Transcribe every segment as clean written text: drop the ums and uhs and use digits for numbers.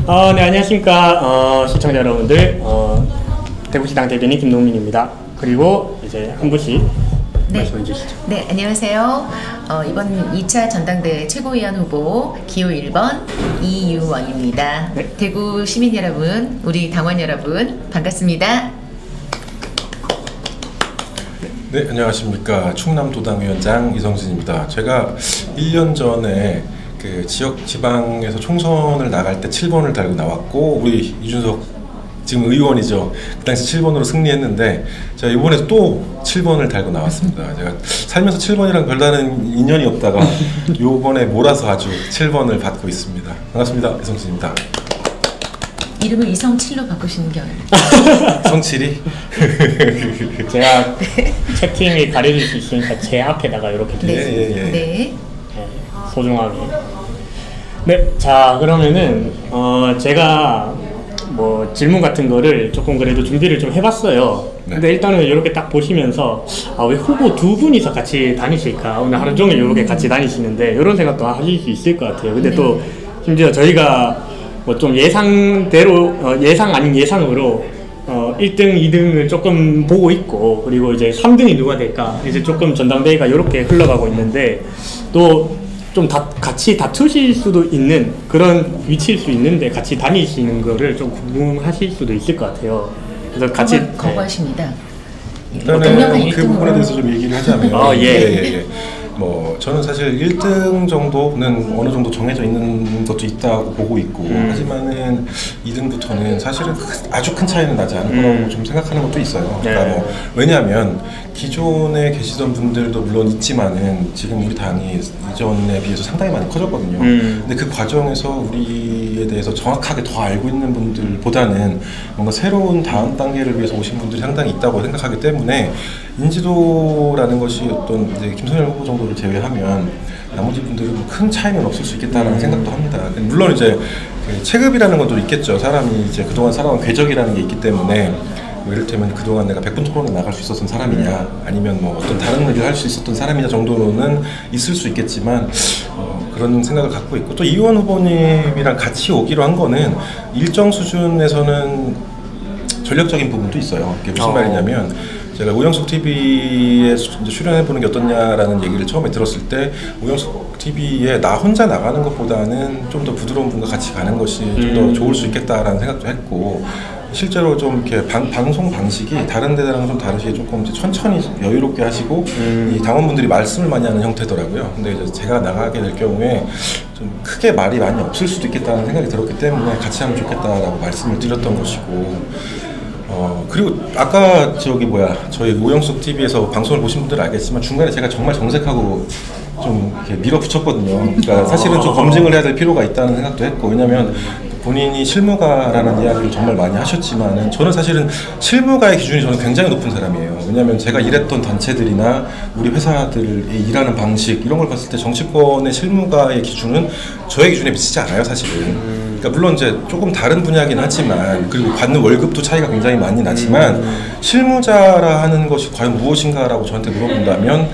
네, 안녕하십니까. 시청자 여러분들. 대구시당 대변인 김동민입니다. 그리고 이제 한 분씩 말씀해 주시죠. 네, 안녕하세요. 이번 2차 전당대회 최고위원 후보 기호 1번 이유원입니다. 네. 대구 시민 여러분, 우리 당원 여러분, 반갑습니다. 네, 안녕하십니까. 충남도당위원장 이성진입니다. 제가 1년 전에 그 지역 지방에서 총선을 나갈 때 7번을 달고 나왔고, 우리 이준석 지금 의원이죠. 그 당시 7번으로 승리했는데, 제가 이번에 또 7번을 달고 나왔습니다. 제가 살면서 7번이랑 별다른 인연이 없다가 요번에 몰아서 아주 7번을 받고 있습니다. 반갑습니다. 이성진입니다. 이름을 이성칠로 바꾸시는 게 성칠이? 제가 채팅에 가려줄 수 있으니까 제 앞에다가 이렇게 드리겠습니다. 네. 소중하게. 네, 자 그러면은 제가 뭐 질문 같은 거를 조금 그래도 준비를 좀 해봤어요. 네. 근데 일단은 이렇게 딱 보시면서 왜 후보 두 분이서 같이 다니실까? 오늘 하루 종일 이렇게 같이 다니시는데 이런 생각도 하실 수 있을 것 같아요. 근데 또 심지어 저희가 뭐 좀 예상대로 예상 아닌 예상으로 1등, 2등을 조금 보고 있고, 그리고 이제 3등이 누가 될까 이제 조금 전당대회가 이렇게 흘러가고 있는데, 또 좀 같이 다투실 수도 있는 그런 위치일 수 있는데 같이 다니시는 거를 좀 궁금하실 수도 있을 것 같아요. 그래서 같이 거부하십니다. 일단은 그 부분에 대해서 좀 얘기를 하자면, 예. 뭐 저는 사실 1등 정도는 어느 정도 정해져 있는 것도 있다고 보고 있고, 하지만은 2등부터는 사실은 아주 큰 차이는 나지 않을 거라고 좀 생각하는 것도 있어요. 그러니까 뭐 왜냐하면 기존에 계시던 분들도 물론 있지만은 지금 우리 당이 이전에 비해서 상당히 많이 커졌거든요. 근데 그 과정에서 우리에 대해서 정확하게 더 알고 있는 분들보다는 뭔가 새로운 다음 단계를 위해서 오신 분들이 상당히 있다고 생각하기 때문에, 인지도라는 것이 어떤 이제 김성열 후보 정도를 제외하면 나머지 분들은 뭐 큰 차이는 없을 수 있겠다라는 생각도 합니다. 물론 이제 그 체급이라는 것도 있겠죠. 사람이 이제 그동안 살아온 궤적이라는 게 있기 때문에, 뭐 이를테면 그동안 내가 100분 토론에 나갈 수 있었던 사람이냐, 아니면 뭐 어떤 다른 일을 할 수 있었던 사람이냐 정도로는 있을 수 있겠지만, 그런 생각을 갖고 있고, 또 이유원 후보님이랑 같이 오기로 한 거는 일정 수준에서는 전략적인 부분도 있어요. 그게 무슨 말이냐면, 제가 오영숙 TV에 출연해보는 게 어떻냐라는 얘기를 처음에 들었을 때, 오영숙 TV에 나 혼자 나가는 것보다는 좀 더 부드러운 분과 같이 가는 것이 좀 더 좋을 수 있겠다라는 생각도 했고, 실제로 좀 이렇게 방송 방식이 다른 데랑 좀 다르게 조금 이제 천천히 여유롭게 하시고, 이 당원분들이 말씀을 많이 하는 형태더라고요. 근데 이제 제가 나가게 될 경우에 좀 크게 말이 많이 없을 수도 있겠다는 생각이 들었기 때문에 같이 하면 좋겠다라고 말씀을 드렸던 것이고, 그리고 아까 저희 오영숙 TV에서 방송을 보신 분들은 알겠지만 중간에 제가 정말 정색하고 좀 이렇게 밀어붙였거든요. 그러니까 사실은 좀 검증을 해야 될 필요가 있다는 생각도 했고, 왜냐면 본인이 실무가라는 이야기를 정말 많이 하셨지만은, 저는 사실은 실무가의 기준이 저는 굉장히 높은 사람이에요. 왜냐면 제가 일했던 단체들이나 우리 회사들이 일하는 방식 이런 걸 봤을 때 정치권의 실무가의 기준은 저의 기준에 미치지 않아요, 사실은. 그러니까 물론 이제 조금 다른 분야긴 하지만, 그리고 받는 월급도 차이가 굉장히 많이 나지만, 실무자라 하는 것이 과연 무엇인가라고 저한테 물어본다면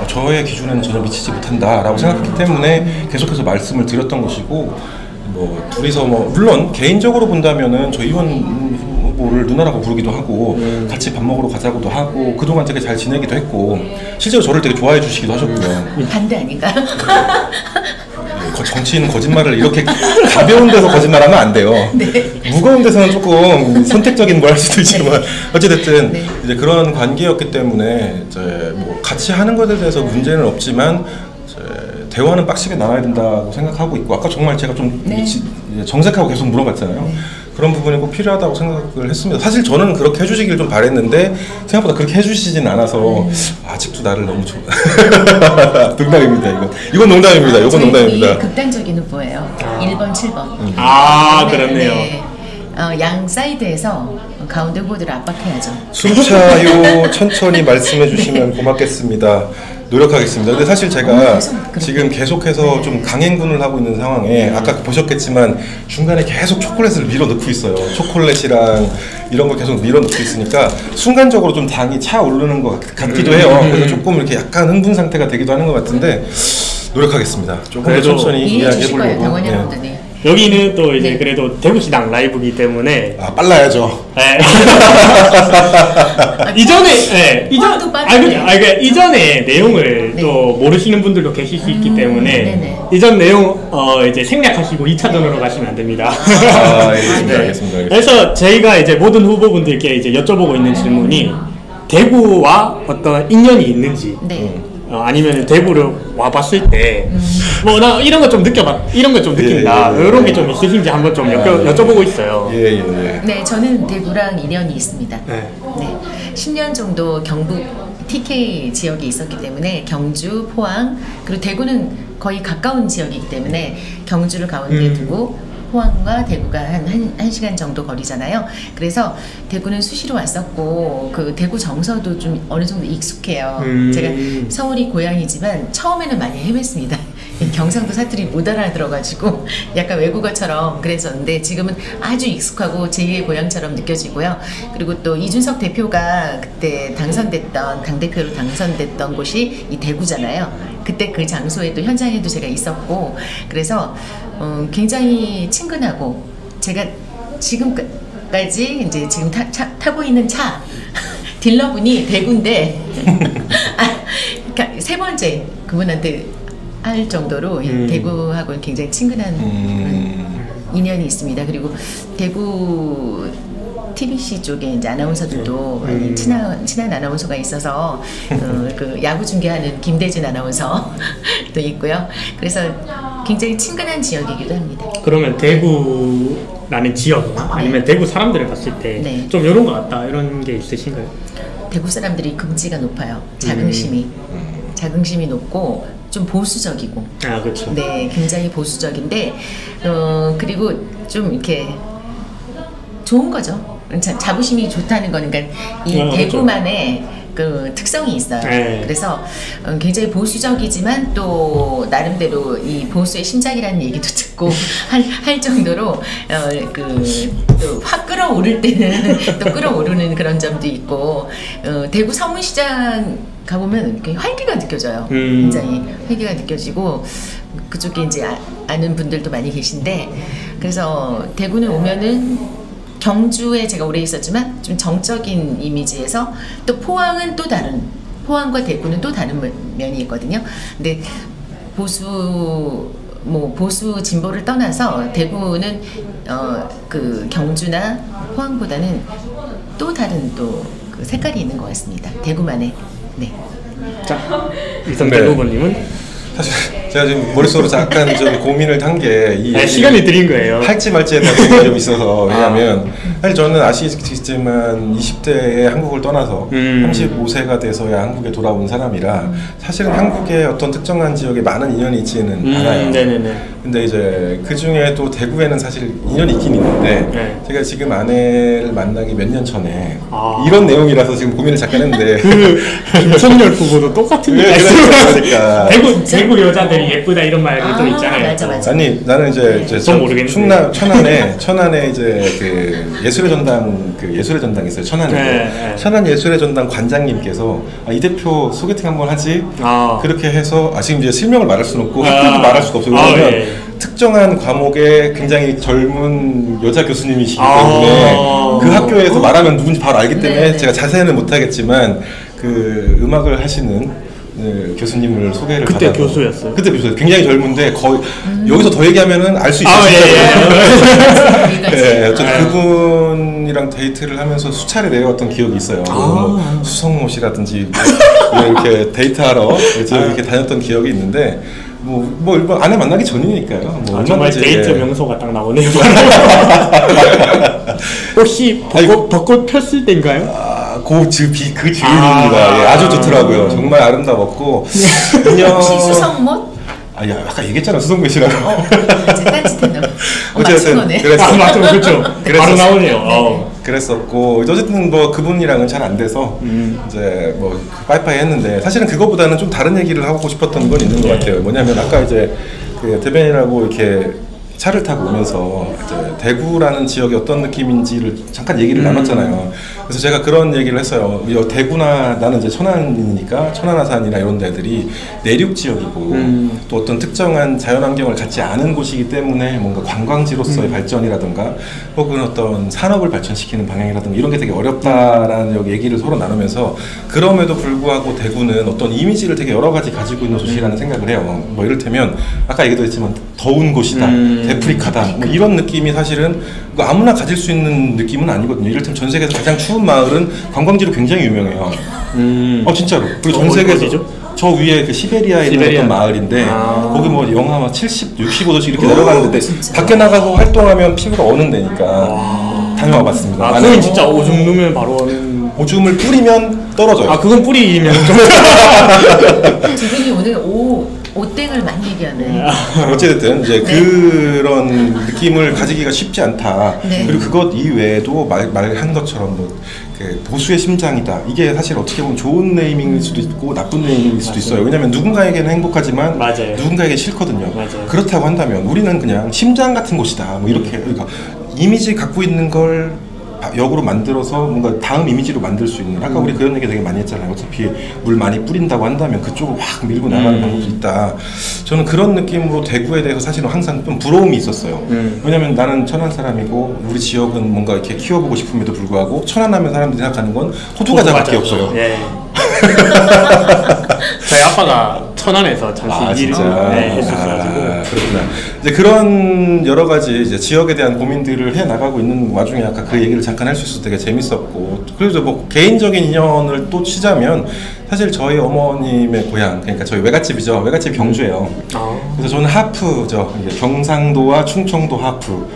저의 기준에는 전혀 미치지 못한다라고 생각했기 때문에 계속해서 말씀을 드렸던 것이고, 뭐 둘이서 뭐 물론 개인적으로 본다면은 저 이원 후보를 누나라고 부르기도 하고, 같이 밥 먹으러 가자고도 하고, 그동안 되게 잘 지내기도 했고, 실제로 저를 되게 좋아해 주시기도 하셨고요. 반대 아닌가요? 정치인은 거짓말을 이렇게 가벼운 데서 거짓말하면 안 돼요. 무거운 데서는 조금 선택적인 걸 할 수도 있지만, 어찌됐든 이제 그런 관계였기 때문에 이제 뭐 같이 하는 것에 대해서 문제는 없지만, 대화는 빡시게 나와야 된다고 생각하고 있고, 아까 정말 제가 좀 정색하고 계속 물어봤잖아요. 그런 부분이 꼭 필요하다고 생각을 했습니다. 사실 저는 그렇게 해주시길 좀 바랬는데 생각보다 그렇게 해주시진 않아서 아직도 나를 너무 농담입니다. 이건 농담입니다. 이건 농담입니다. 극단적인 후보예요. 1번, 7번. 그렇네요. 양 사이드에서 가운데 후보들을 압박해야죠. 숨차요. 천천히 말씀해 주시면 고맙겠습니다. 노력하겠습니다. 근데 사실 제가 지금 계속해서 좀 강행군을 하고 있는 상황에, 아까 보셨겠지만 중간에 계속 초콜릿을 밀어 넣고 있어요. 초콜릿이랑 이런 걸 계속 밀어 넣고 있으니까 순간적으로 좀 당이 차오르는 것 같기도 해요. 그래서 조금 이렇게 약간 흥분 상태가 되기도 하는 것 같은데, 노력하겠습니다. 조금 더 천천히 이야기해 보려고. 당원 여러분들이. 여기는 또 이제 네. 그래도 대구시당 라이브이기 때문에 아, 빨라야죠. 네. 이전에 포항도 빠르네. 이전에 내용을 네. 또 모르시는 분들도 계실 수 있기 때문에 네네. 이전 내용 이제 생략하시고 2차전으로 가시면 안 됩니다. 아, 알겠습니다. 네. 알겠습니다. 그래서 저희가 이제 모든 후보분들께 이제 여쭤보고 있는 질문이 대구와 어떤 인연이 있는지 네. 아니면 대구를 와봤을 때 뭐 나 이런 거 좀 이런 거 좀 느낀다 예, 예. 이런 게 좀 있으신지 한번 좀 여쭤보고 있어요. 예, 예, 예. 네, 저는 대구랑 인연이 있습니다. 네. 네, 10년 정도 경북 TK 지역에 있었기 때문에 경주, 포항, 그리고 대구는 거의 가까운 지역이기 때문에 경주를 가운데 두고 포항과 대구가 한 시간 정도 거리잖아요. 그래서 대구는 수시로 왔었고 그 대구 정서도 좀 어느 정도 익숙해요. 제가 서울이 고향이지만 처음에는 많이 헤맸습니다. 경상도 사투리 못 알아들어가지고 약간 외국어처럼 그랬었는데 지금은 아주 익숙하고 제2의 고향처럼 느껴지고요. 그리고 또 이준석 대표가 그때 당대표로 당선됐던 곳이 이 대구잖아요. 그때 그 장소에 또 현장에도 제가 있었고 그래서 굉장히 친근하고 제가 지금까지 이제 지금 타고 있는 차 딜러분이 대구인데 그러니까 세 번째 그분한테 할 정도로 대구하고 굉장히 친근한 그런 인연이 있습니다. 그리고 대구 TBC 쪽에 이제 아나운서들도 많이 친한 아나운서가 있어서 그 야구 중계하는 김대진 아나운서도 있고요. 그래서 굉장히 친근한 지역이기도 합니다. 그러면 대구라는 지역이나 아니면 대구 사람들을 봤을 때 네. 좀 이런 것 같다 이런 게 있으신가요? 대구 사람들이 긍지가 높아요. 자긍심이 높고 좀 보수적이고. 아 그렇죠. 네, 굉장히 보수적인데 그리고 좀 이렇게 좋은 거죠. 자부심이 좋다는 거는 그러니까 이 그렇죠. 대구만의 그 특성이 있어요. 네. 그래서 굉장히 보수적이지만 또 나름대로 이 보수의 심장이라는 얘기도 듣고 할 정도로 또 확 끌어오를 때는 또 끌어오르는 그런 점도 있고 대구 서문시장 가보면 이렇게 활기가 느껴져요. 굉장히 활기가 느껴지고 그쪽에 이제 아는 분들도 많이 계신데 그래서 대구는 오면은 경주에 제가 오래 있었지만 좀 정적인 이미지에서 또 포항은 또 다른 포항과 대구는 또 다른 면이 있거든요. 근데 보수 진보를 떠나서 대구는 그 경주나 포항보다는 또 다른 또 그 색깔이 있는 것 같습니다. 대구만의. 네. 자 이성대 후보님은 사실 제가 지금 머릿속으로 잠깐 좀 고민을 한 게 시간을 드린 거예요. 할지 말지에 대한 고민이 좀 있어서 왜냐하면 사실 저는 아시겠지만 20대에 한국을 떠나서 35세가 돼서야 한국에 돌아온 사람이라 사실은 한국의 어떤 특정한 지역에 많은 인연이 있지는 않아요. 네네네. 근데 이제 그 중에 또 대구에는 사실 인연이 있긴 있는데 네. 제가 지금 아내를 만나기 몇 년 전에 이런 내용이라서 지금 고민을 잠깐 했는데 김선열 후보도 똑같은 얘기 그러니까 대구 여자들이 예쁘다 이런 말이 또 있잖아요. 맞아. 아니 나는 이제 모르겠는데. 천안에 이제 그 예술의 전당 있어요. 천안에 네. 천안 예술의 전당 관장님께서 이 대표 소개팅 한번 하지 그렇게 해서 지금 이제 실명을 말할 수는 없고 학교도 말할 수가 없어요. 왜냐면 예. 특정한 과목에 굉장히 젊은 여자 교수님이시기 때문에 그 학교에서 말하면 누군지 바로 알기 때문에 제가 자세히는 못하겠지만 그 음악을 하시는 교수님을 소개를 그때 받아서 교수였어요? 그때 교수였어요. 굉장히 젊은데 거의 여기서 더 얘기하면은 알 수 있어요. 네, 어쨌든 그분이랑 데이트를 하면서 수차례 내려왔던 기억이 있어요. 뭐 수성모 씨라든지 뭐 이렇게 데이트하러 이렇게 다녔던 기억이 있는데 뭐 일본 아내 만나기 전이니까요. 정말 데이트 명소가 딱 나오네요. 혹시 벚꽃 폈을 때인가요? 그 지은입니다. 예, 아주 좋더라고요. 정말 아름다웠고. 혹시 수성못? 아까 얘기했잖아, 수성모 씨라고. 제 딴짓했나 봐. 맞춘 거네. 맞죠, 그렇죠. 바로 나오네요. 그랬었고 어쨌든 뭐 그분이랑은 잘 안 돼서 이제 뭐 빠이빠이 했는데 사실은 그거보다는 좀 다른 얘기를 하고 싶었던 건 있는 것 같아요. 뭐냐면 아까 이제 그 대변인하고 이렇게 차를 타고 오면서 이제 대구라는 지역이 어떤 느낌인지를 잠깐 얘기를 나눴잖아요. 그래서 제가 그런 얘기를 했어요. 대구나 나는 이제 천안이니까 천안아산이나 이런 데들이 내륙 지역이고 또 어떤 특정한 자연환경을 갖지 않은 곳이기 때문에 뭔가 관광지로서의 발전이라든가 혹은 어떤 산업을 발전시키는 방향이라든가 이런 게 되게 어렵다라는 여기 얘기를 서로 나누면서 그럼에도 불구하고 대구는 어떤 이미지를 되게 여러 가지 가지고 있는 도시라는 생각을 해요. 뭐 이를테면 아까 얘기도 했지만 더운 곳이다, 데프리카다 뭐 이런 느낌이 사실은 아무나 가질 수 있는 느낌은 아니거든요. 이를테면 전 세계에서 가장 추운 마을은 관광지로 굉장히 유명해요. 진짜로. 그리고 전 세계에서 저 위에 그 시베리아에 있는 어떤 마을인데 거기 뭐 영하 막 70, 65도씩 이렇게 내려가는데 밖에 나가서 활동하면 피부가 어는 데니까 다녀와 봤습니다. 그건 진짜 오줌 누면 바로 오줌을 뿌리면 떨어져요. 그건 뿌리면 좀 두 분이 오늘 오땡을 많이 얘기하네. 어쨌든 이제 그런 느낌을 가지기가 쉽지 않다. 그리고 그것 이외에도 말한 것처럼 뭐 보수의 심장이다. 이게 사실 어떻게 보면 좋은 네이밍일 수도 있고 나쁜 네이밍일 수도 있어요. 왜냐하면 누군가에게는 행복하지만 누군가에게 싫거든요. 그렇다고 한다면 우리는 그냥 심장 같은 곳이다. 뭐 이렇게 그러니까 이미지 갖고 있는 걸 역으로 만들어서 뭔가 다음 이미지로 만들 수 있는 아까 우리 그런 얘기 되게 많이 했잖아요. 어차피 물 많이 뿌린다고 한다면 그쪽으로 확 밀고 나가는 방법도 있다. 저는 그런 느낌으로 대구에 대해서 사실은 항상 좀 부러움이 있었어요. 왜냐면 나는 천안 사람이고 우리 지역은 뭔가 이렇게 키워보고 싶음에도 불구하고 천안하면 사람들이 생각하는 건 호두과자밖에 없어요. 저희 아빠가 천안에서 잠시 일을 했었어가지고 그렇구나. 이제 그런 여러 가지 이제 지역에 대한 고민들을 해 나가고 있는 와중에 아까 그 얘기를 잠깐 할 수 있어서 되게 재밌었고 그래서 뭐 개인적인 인연을 또 치자면 사실 저희 어머님의 고향 그러니까 저희 외갓집이죠. 외갓집 경주예요. 그래서 저는 하프죠. 경상도와 충청도 하프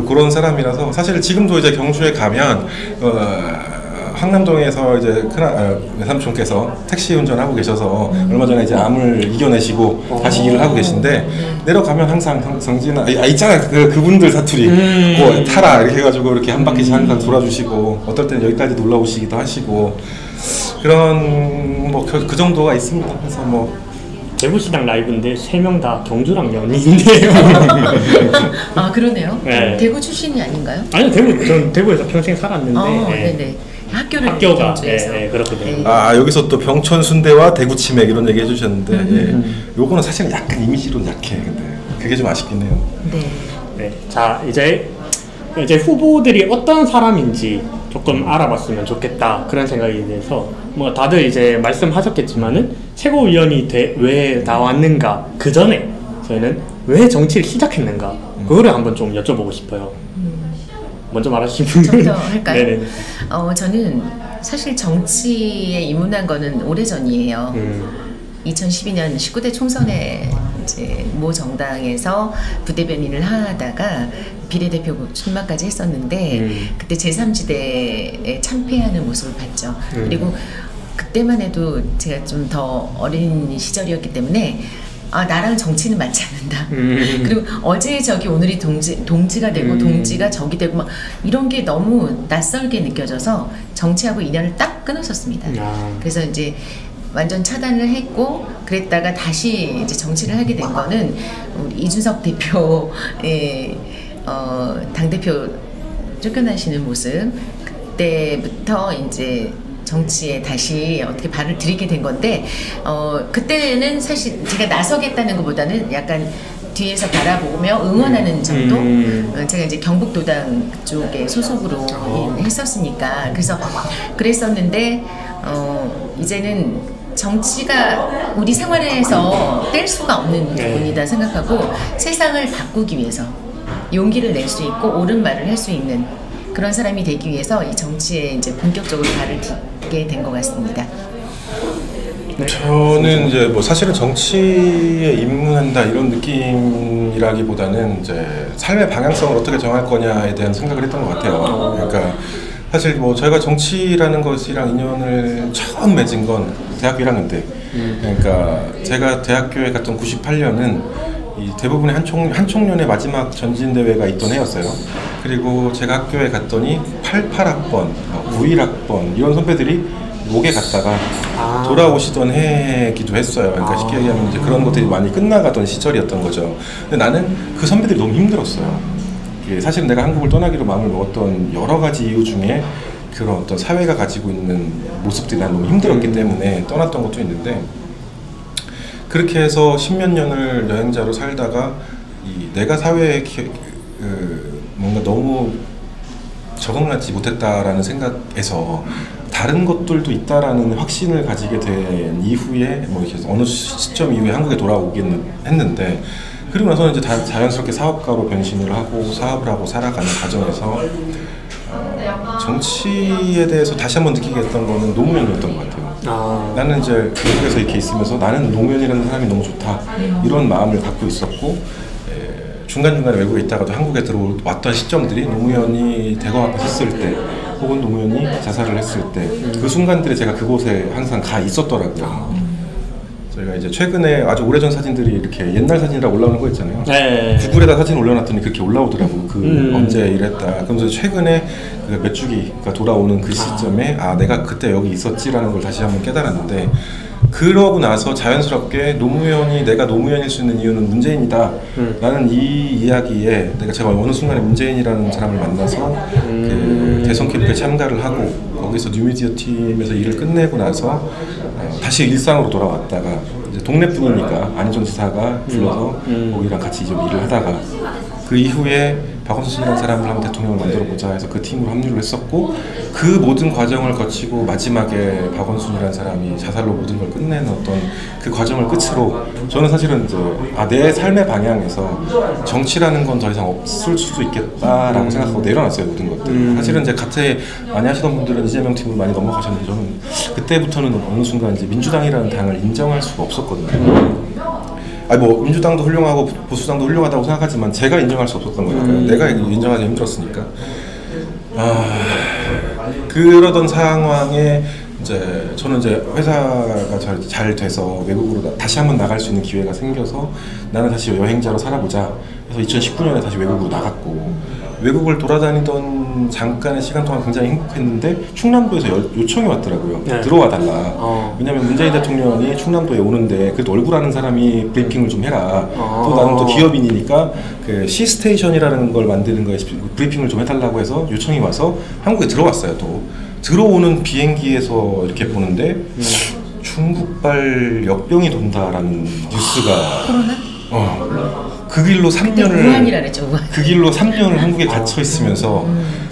그런 사람이라서 사실 지금도 이제 경주에 가면 황남동에서 이제 외삼촌께서 택시 운전하고 계셔서 얼마 전에 이제 암을 이겨내시고 다시 일을 하고 계신데 내려가면 항상 성진아 있잖아 그분들 사투리 뭐 타라 이렇게 해가지고 이렇게 한 바퀴씩 항상 돌아주시고 어떨 때는 여기까지 놀러 오시기도 하시고 그런 뭐 그 정도가 있습니다. 그래서 뭐 대구시당 라이브인데 3명 다 경주랑 연인인데요. 그러네요. 네. 대구 출신이 아닌가요? 아니요, 전 대구에서 평생 살았는데. 네네. 학교가 그렇거든요. 여기서 또 병천 순대와 대구 치맥 이런 얘기 해주셨는데 요거는 사실은 약간 이미지로 약해. 근데 그게 좀 아쉽긴 해요. 네. 자 이제 후보들이 어떤 사람인지 조금 알아봤으면 좋겠다 그런 생각이 돼서 뭐 다들 이제 말씀하셨겠지만은 최고위원이 왜 나왔는가 그 전에 저희는 왜 정치를 시작했는가 그거를 한번 좀 여쭤보고 싶어요. 먼저 말하시는 분들 좀 더 할까요? 네네. 저는 사실 정치에 입문한 거는 오래전이에요. 2012년 19대 총선에 이제 모 정당에서 부대변인을 하다가 비례대표 출마까지 했었는데 그때 제3지대에 참패하는 모습을 봤죠. 그리고 그때만 해도 제가 좀 더 어린 시절이었기 때문에 나랑 정치는 맞지 않는다. 그리고 어제의 적이 오늘이 동지가 되고 동지가 적이 되고 막 이런 게 너무 낯설게 느껴져서 정치하고 인연을 딱 끊었었습니다. 그래서 이제 완전 차단을 했고 그랬다가 다시 이제 정치를 하게 된 거는 우리 이준석 대표의 당대표 쫓겨나시는 모습 그때부터 이제 정치에 다시 어떻게 발을 들이게 된 건데 그때는 사실 제가 나서겠다는 것보다는 약간 뒤에서 바라보며 응원하는 정도 제가 이제 경북도당 쪽에 소속으로 했었으니까 그랬었는데 이제는 정치가 우리 생활에서 뗄 수가 없는 부분이다 생각하고 세상을 바꾸기 위해서 용기를 낼 수 있고 옳은 말을 할 수 있는 그런 사람이 되기 위해서 이 정치에 이제 본격적으로 발을 딛게 된 것 같습니다. 저는 이제 뭐 사실은 정치에 입문한다 이런 느낌이라기보다는 이제 삶의 방향성을 어떻게 정할 거냐에 대한 생각을 했던 것 같아요. 그러니까 사실 뭐 저희가 정치라는 것이랑 인연을 처음 맺은 건 대학교 1학년 때. 그러니까 제가 대학교에 갔던 98년은 이 대부분의 한총련의 마지막 전진대회가 있던 해였어요. 그리고 제가 학교에 갔더니 88학번, 91학번 이런 선배들이 옥에 갔다가 아. 돌아오시던 해기도 했어요. 그러니까 쉽게 얘기하면 이제 그런 것들이 많이 끝나가던 시절이었던 거죠. 근데 나는 그 선배들이 너무 힘들었어요. 이게 사실은 내가 한국을 떠나기로 마음을 먹었던 여러 가지 이유 중에 그런 어떤 사회가 가지고 있는 모습들이 난 너무 힘들었기 때문에 떠났던 것도 있는데, 그렇게 해서 십몇 년을 여행자로 살다가 내가 사회에 뭔가 너무 적응하지 못했다라는 생각에서 다른 것들도 있다라는 확신을 가지게 된 이후에 뭐 이렇게 어느 시점 이후에 한국에 돌아오긴 했는데, 그리고 나서는 이제 자연스럽게 사업가로 변신을 하고 사업을 하고 살아가는 과정에서 정치에 대해서 다시 한번 느끼게 했던 거는 노무현이었던 것 같아요. 나는 이제 미국에서 이렇게 있으면서 나는 노무현이라는 사람이 너무 좋다 이런 마음을 갖고 있었고, 중간중간에 외국에 있다가도 한국에 들어왔던 시점들이 노무현이 대검 앞에 섰을 때 혹은 노무현이 자살을 했을 때 그 순간들에 제가 그곳에 항상 가 있었더라고요. 저희가 이제 최근에 아주 오래전 사진들이 이렇게 옛날 사진이라 올라오는 거 있잖아요. 네. 구글에다 사진 올려놨더니 그렇게 올라오더라고. 언제 이랬다. 그러면서 최근에 그 메뚜기가 돌아오는 그 시점에 내가 그때 여기 있었지라는 걸 다시 한번 깨달았는데, 그러고 나서 자연스럽게 내가 노무현일 수 있는 이유는 문재인이다 라는 이 이야기에 제가 어느 순간에 문재인이라는 사람을 만나서 그 대선 캠프에 참가를 하고 거기서 뉴미디어 팀에서 일을 끝내고 나서 다시 일상으로 돌아왔다가 이제 동네뿐이니까 안희정 지사가 불러서 거기랑 같이 좀 일을 하다가 그 이후에 박원순이라는 사람을 한번 대통령을 만들어보자 해서 그 팀으로 합류를 했었고, 그 모든 과정을 거치고 마지막에 박원순이라는 사람이 자살로 모든 걸 끝내는 어떤 그 과정을 끝으로 저는 사실은 이제 내 삶의 방향에서 정치라는 건 더 이상 없을 수도 있겠다라고 생각하고 내려놨어요, 모든 것들. 사실은 이제 같이 많이 하시던 분들은 이재명 팀으로 많이 넘어가셨는데 저는 그때부터는 어느 순간 이제 민주당이라는 당을 인정할 수가 없었거든요. 뭐 민주당도 훌륭하고 보수당도 훌륭하다고 생각하지만 제가 인정할 수 없었던 거니까요. 내가 인정하기 힘들었으니까. 그러던 상황에 이제 저는 이제 회사가 잘 돼서 외국으로 다시 한번 나갈 수 있는 기회가 생겨서 나는 다시 여행자로 살아보자 해서 2019년에 다시 외국으로 나갔고, 외국을 돌아다니던 잠깐의 시간 동안 굉장히 행복했는데 충남도에서 요청이 왔더라고요. 네. 들어와 달라. 왜냐면 문재인 대통령이 충남도에 오는데 그래도 얼굴 아는 사람이 브리핑을 좀 해라. 또 나는 또 기업인이니까 그 C스테이션이라는 걸 만드는 거에 브리핑을 좀 해달라고 해서 요청이 와서 한국에 들어왔어요. 또 들어오는 비행기에서 이렇게 보는데 중국발 역병이 돈다라는 뉴스가 그 길로 3년을 그 길로 3년을 한국에 갇혀 있으면서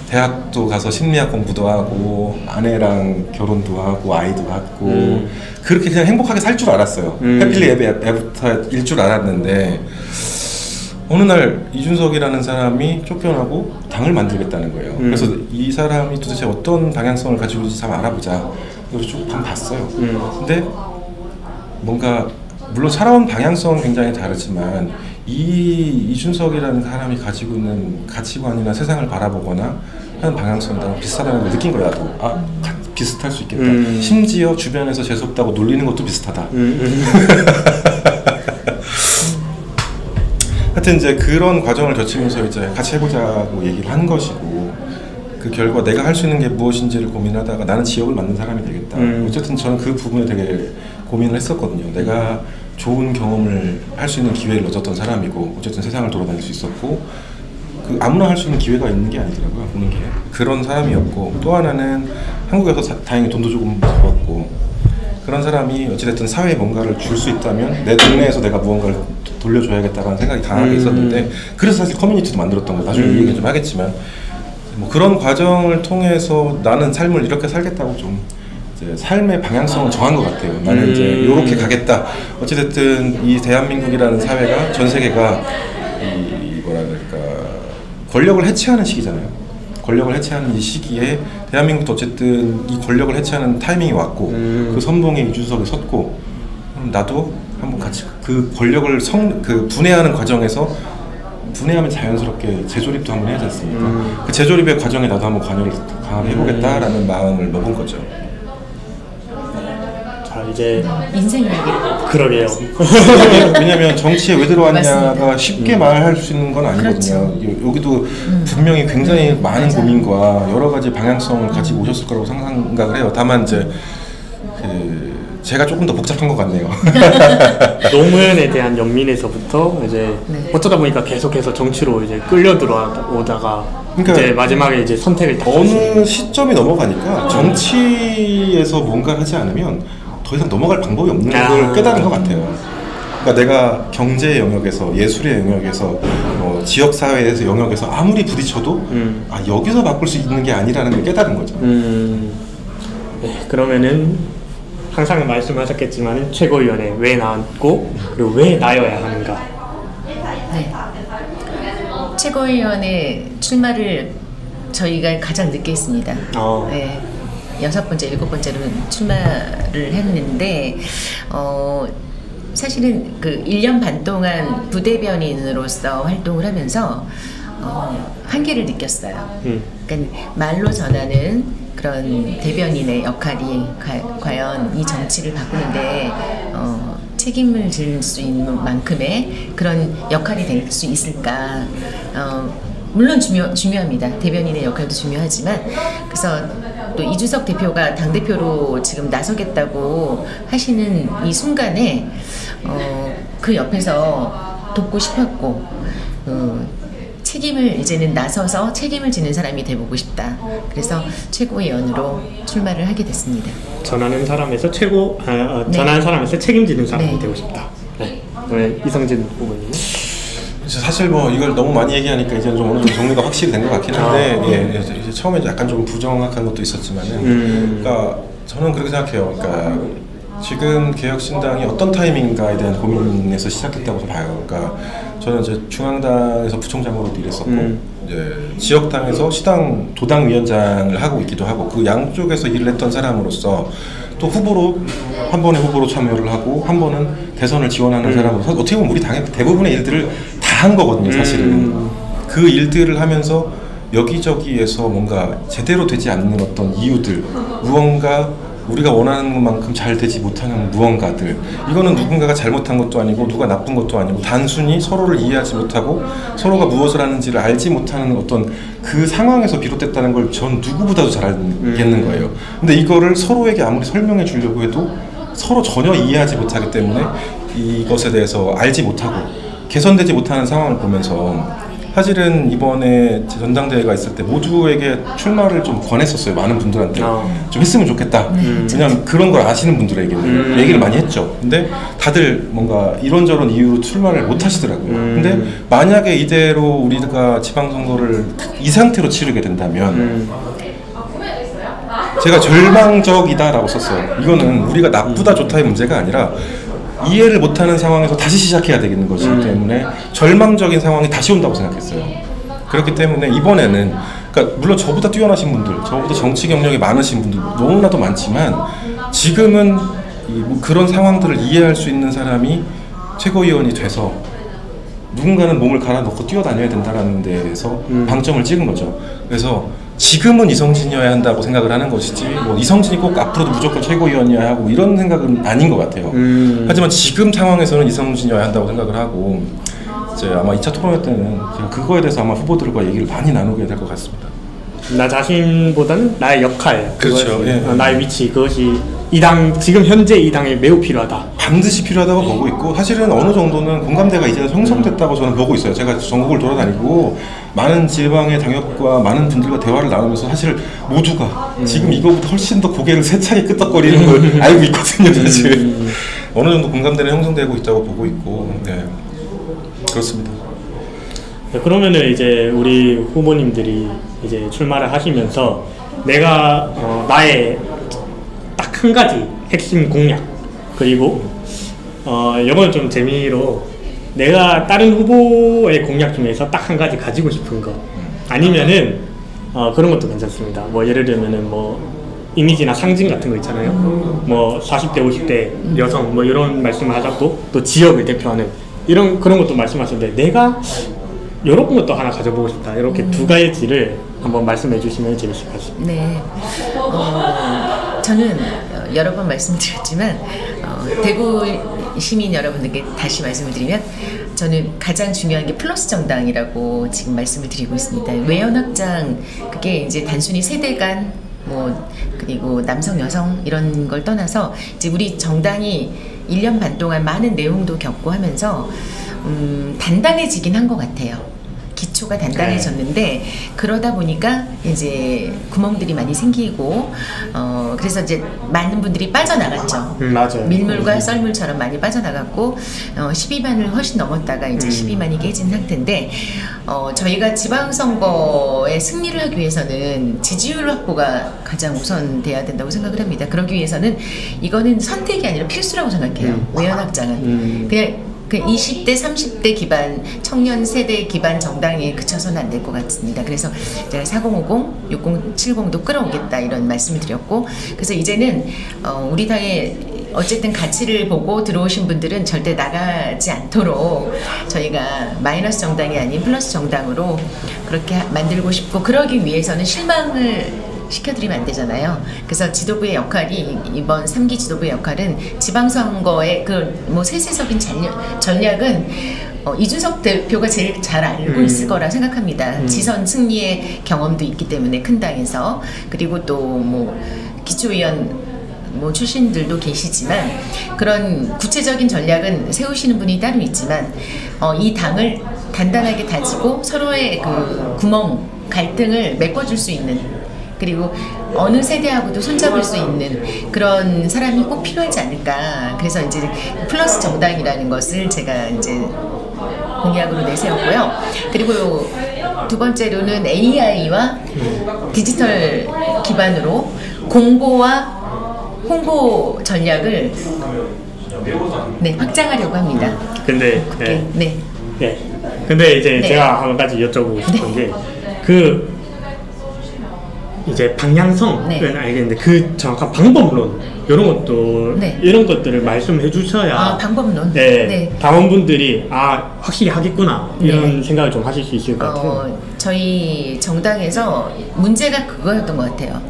대학도 가서 심리학 공부도 하고 아내랑 결혼도 하고 아이도 갖고 그렇게 그냥 행복하게 살 줄 알았어요. 해필리 애프터일 줄 알았는데 어느 날 이준석이라는 사람이 쫓겨나고 당을 만들겠다는 거예요. 그래서 이 사람이 도대체 어떤 방향성을 가지고 있는지 한번 알아보자. 그래서 쭉 한번 봤어요. 근데 뭔가 물론 살아온 방향성은 굉장히 다르지만 이준석이라는 사람이 가지고 있는 가치관이나 세상을 바라보거나 하는 방향성이랑 비슷하다는 걸 느낀 거야. 나도 비슷할 수 있겠다. 심지어 주변에서 재수없다고 놀리는 것도 비슷하다. 하여튼 이제 그런 과정을 거치면서 이제 같이 해보자고 얘기를 한 것이고, 그 결과 내가 할 수 있는 게 무엇인지를 고민하다가 나는 지역을 맡는 사람이 되겠다. 어쨌든 저는 그 부분에 되게 고민을 했었거든요. 내가 좋은 경험을 할 수 있는 기회를 얻었던 사람이고 어쨌든 세상을 돌아다닐 수 있었고 아무나 할 수 있는 기회가 있는 게 아니더라고요. 보는 게 그런 사람이었고, 또 하나는 한국에서 다행히 돈도 조금 벌었고 그런 사람이 어찌됐든 사회에 뭔가를 줄 수 있다면 내 동네에서 내가 무언가를 돌려줘야겠다라는 생각이 강하게 있었는데, 그래서 사실 커뮤니티도 만들었던 거 나중에 이 얘기 좀 하겠지만 뭐 그런 과정을 통해서 나는 삶을 이렇게 살겠다고 좀 이제 삶의 방향성을 정한 것 같아요. 나는 이제 이렇게 가겠다. 어찌됐든 이 대한민국이라는 사회가 전 세계가 이 뭐라 그럴까 권력을 해체하는 시기잖아요. 권력을 해체하는 이 시기에 대한민국도 어쨌든 이 권력을 해체하는 타이밍이 왔고 그 선봉에 이준석이 섰고, 나도 한번 같이 그 권력을 분해하는 과정에서 분해하면 자연스럽게 재조립도 한번 해야 되지 않습니까? 그 재조립의 과정에 나도 한번 관여를 강하게 해보겠다라는 마음을 먹은 거죠. 자, 이제 인생 얘기. 그러게요. 왜냐면 정치에 왜 들어왔냐가 쉽게 말할 수 있는 건 아니거든요. 그렇죠. 여기도 분명히 굉장히 많은 고민과 여러 가지 방향성을 가지고 오셨을 거라고 생각을 해요. 다만 이제 제가 조금 더 복잡한 것 같네요. 노무현에 대한 연민에서부터 이제 네. 어쩌다 보니까 계속해서 정치로 이제 끌려 들어오다가 그러니까 이제 마지막에 이제 선택을 딱 어느 하시는. 시점이 넘어가니까 정치에서 뭔가를 하지 않으면 더 이상 넘어갈 방법이 없는 걸 깨달은 것 같아요. 그러니까 내가 경제 영역에서, 예술의 영역에서, 지역사회에서 영역에서 아무리 부딪혀도 여기서 바꿀 수 있는 게 아니라는 걸 깨달은 거죠. 네, 그러면은 항상 말씀하셨겠지만 최고위원회 왜 나왔고 그리고 왜 나여야 하는가. 네. 최고위원회 출마를 저희가 가장 늦게 했습니다. 네. 6번째, 7번째로 출마를 했는데 사실은 그 1년 반 동안 부대변인으로서 활동을 하면서 한계를 느꼈어요. 그러니까 말로 전하는 그런 대변인의 역할이 과연 이 정치를 바꾸는데 책임을 질 수 있는 만큼의 그런 역할이 될 수 있을까. 물론 중요합니다. 대변인의 역할도 중요하지만, 그래서 또 이준석 대표가 당대표로 지금 나서겠다고 하시는 이 순간에 그 옆에서 돕고 싶었고, 책임을 이제는 나서서 책임을 지는 사람이 돼보고 싶다. 그래서 최고위원으로 출마를 하게 됐습니다. 전하는 사람에서 전하는 사람에서 책임지는 사람이 되고 싶다. 네. 네. 이성진 후보님. 사실 뭐 이걸 너무 많이 얘기하니까 이제 좀 어느 정도 정리가 확실히 된 것 같긴 한데 이제 처음에 약간 좀 부정확한 것도 있었지만은 그러니까 저는 그렇게 생각해요. 그러니까 지금 개혁신당이 어떤 타이밍인가에 대한 고민에서 시작했다고 봐요. 그러니까 저는 이제 중앙당에서 부총장으로도 일했었고 이제 지역당에서 시당 도당위원장을 하고 있기도 하고 그 양쪽에서 일을 했던 사람으로서 또 후보로 한 번에 후보로 참여를 하고 한 번은 대선을 지원하는 사람으로서 어떻게 보면 우리 당의 대부분의 일들을 다 한 거거든요. 사실은 그 일들을 하면서 여기저기에서 뭔가 제대로 되지 않는 어떤 이유들, 무언가 우리가 원하는 것만큼 잘 되지 못하는 무언가들, 이거는 누군가가 잘못한 것도 아니고 누가 나쁜 것도 아니고 단순히 서로를 이해하지 못하고 서로가 무엇을 하는지를 알지 못하는 어떤 그 상황에서 비롯됐다는 걸 전 누구보다도 잘 알겠는 거예요. 근데 이거를 서로에게 아무리 설명해 주려고 해도 서로 전혀 이해하지 못하기 때문에 이것에 대해서 알지 못하고 개선되지 못하는 상황을 보면서 사실은 이번에 전당대회가 있을 때 모두에게 출마를 좀 권했었어요. 많은 분들한테 좀 했으면 좋겠다. 왜냐면 그런 걸 아시는 분들에게는 얘기를 많이 했죠. 근데 다들 뭔가 이런저런 이유로 출마를 못 하시더라고요. 근데 만약에 이대로 우리가 지방선거를 이 상태로 치르게 된다면 제가 절망적이다라고 썼어요. 이거는 우리가 나쁘다 좋다의 문제가 아니라 이해를 못하는 상황에서 다시 시작해야 되는 것이기 때문에 절망적인 상황이 다시 온다고 생각했어요. 그렇기 때문에 이번에는 그러니까 물론 저보다 뛰어나신 분들, 저보다 정치 경력이 많으신 분들 너무나도 많지만 지금은 뭐 그런 상황들을 이해할 수 있는 사람이 최고위원이 돼서 누군가는 몸을 갈아 넣고 뛰어다녀야 된다는 데에서 방점을 찍은 거죠. 그래서 지금은 이성진이어야 한다고 생각을 하는 것이지 뭐 이성진이 꼭 앞으로도 무조건 최고위원이어야 하고 이런 생각은 아닌 것 같아요. 하지만 지금 상황에서는 이성진이어야 한다고 생각을 하고 이제 아마 2차 토론회 때는 제가 그거에 대해서 아마 후보들과 얘기를 많이 나누게 될 것 같습니다. 나 자신보다는 나의 역할, 그렇죠. 그것이, 나의 위치, 그것이 이 당, 지금 현재 이 당에 매우 필요하다. 반드시 필요하다고 보고 있고 사실은 어느 정도는 공감대가 이제 형성됐다고 저는 보고 있어요. 제가 전국을 돌아다니고 많은 지방의 당협과 많은 분들과 대화를 나누면서 사실 모두가 지금 이거보다 훨씬 더 고개를 세차게 끄덕거리는 걸 알고 있거든요. 사실 어느 정도 공감대는 형성되고 있다고 보고 있고 네, 그렇습니다. 네, 그러면은 이제 우리 후보님들이 이제 출마를 하시면서 내가 나의 딱 한 가지 핵심 공약, 그리고 이건 좀 재미로 내가 다른 후보의 공약 중에서 딱 한 가지 가지고 싶은 거, 아니면은 그런 것도 괜찮습니다. 뭐 예를 들면은 뭐 이미지나 상징 같은 거 있잖아요. 뭐 40대 50대 여성 뭐 이런 말씀을 하셨고 또 지역을 대표하는 그런 것도 말씀하셨는데 내가 이런 것도 하나 가져보고 싶다. 이렇게 두 가지를 한번 말씀해 주시면 재밌을 것 같습니다. 네. 저는 여러 번 말씀드렸지만 대구 시민 여러분들께 다시 말씀을 드리면 저는 가장 중요한 게 플러스 정당이라고 지금 말씀을 드리고 있습니다. 외연 확장, 그게 이제 단순히 세대 간 뭐 그리고 남성 여성 이런 걸 떠나서 이제 우리 정당이 1년 반 동안 많은 내용도 겪고 하면서 단단해지긴 한 것 같아요. 기초가 단단해졌는데 그러다 보니까 이제 구멍들이 많이 생기고 그래서 이제 많은 분들이 빠져나갔죠. 맞아요. 밀물과 썰물처럼 많이 빠져나갔고 12만을 훨씬 넘었다가 이제 12만이 깨진 상태인데 저희가 지방선거에 승리를 하기 위해서는 지지율 확보가 가장 우선돼야 된다고 생각을 합니다. 그러기 위해서는 이거는 선택이 아니라 필수라고 생각해요. 외연확장은 그냥 그 20대, 30대 기반, 청년 세대 기반 정당에 그쳐서는 안 될 것 같습니다. 그래서 제가 4050, 6070도 끌어오겠다 이런 말씀을 드렸고, 그래서 이제는 우리 당의 어쨌든 가치를 보고 들어오신 분들은 절대 나가지 않도록 저희가 마이너스 정당이 아닌 플러스 정당으로 그렇게 만들고 싶고, 그러기 위해서는 실망을 시켜드리면 안 되잖아요. 그래서 지도부의 역할이, 이번 3기 지도부의 역할은 지방선거의 그 뭐 세세적인 전략은 이준석 대표가 제일 잘 알고 있을 거라 생각합니다. 지선 승리의 경험도 있기 때문에 큰 당에서. 그리고 또 뭐 기초의원 뭐 출신들도 계시지만 그런 구체적인 전략은 세우시는 분이 따로 있지만 이 당을 단단하게 다지고 서로의 그 구멍, 갈등을 메꿔줄 수 있는, 그리고 어느 세대하고도 손잡을 수 있는 그런 사람이 꼭 필요하지 않을까. 그래서 이제 플러스 정당이라는 것을 제가 이제 공약으로 내세웠고요. 그리고 두 번째로는 AI와 디지털 기반으로 공보와 홍보 전략을 확장하려고 합니다. 근데 근데 이제 제가 한 가지 여쭤보고 싶은 게 이제 방향성은 알겠는데 그 정확한 방법론 이런 것도 이런 것들을 말씀해 주셔야 방법론 당원분들이 확실히 하겠구나 이런 생각을 좀 하실 수 있을 것 같아요. 저희 정당에서 문제가 그거였던 것 같아요.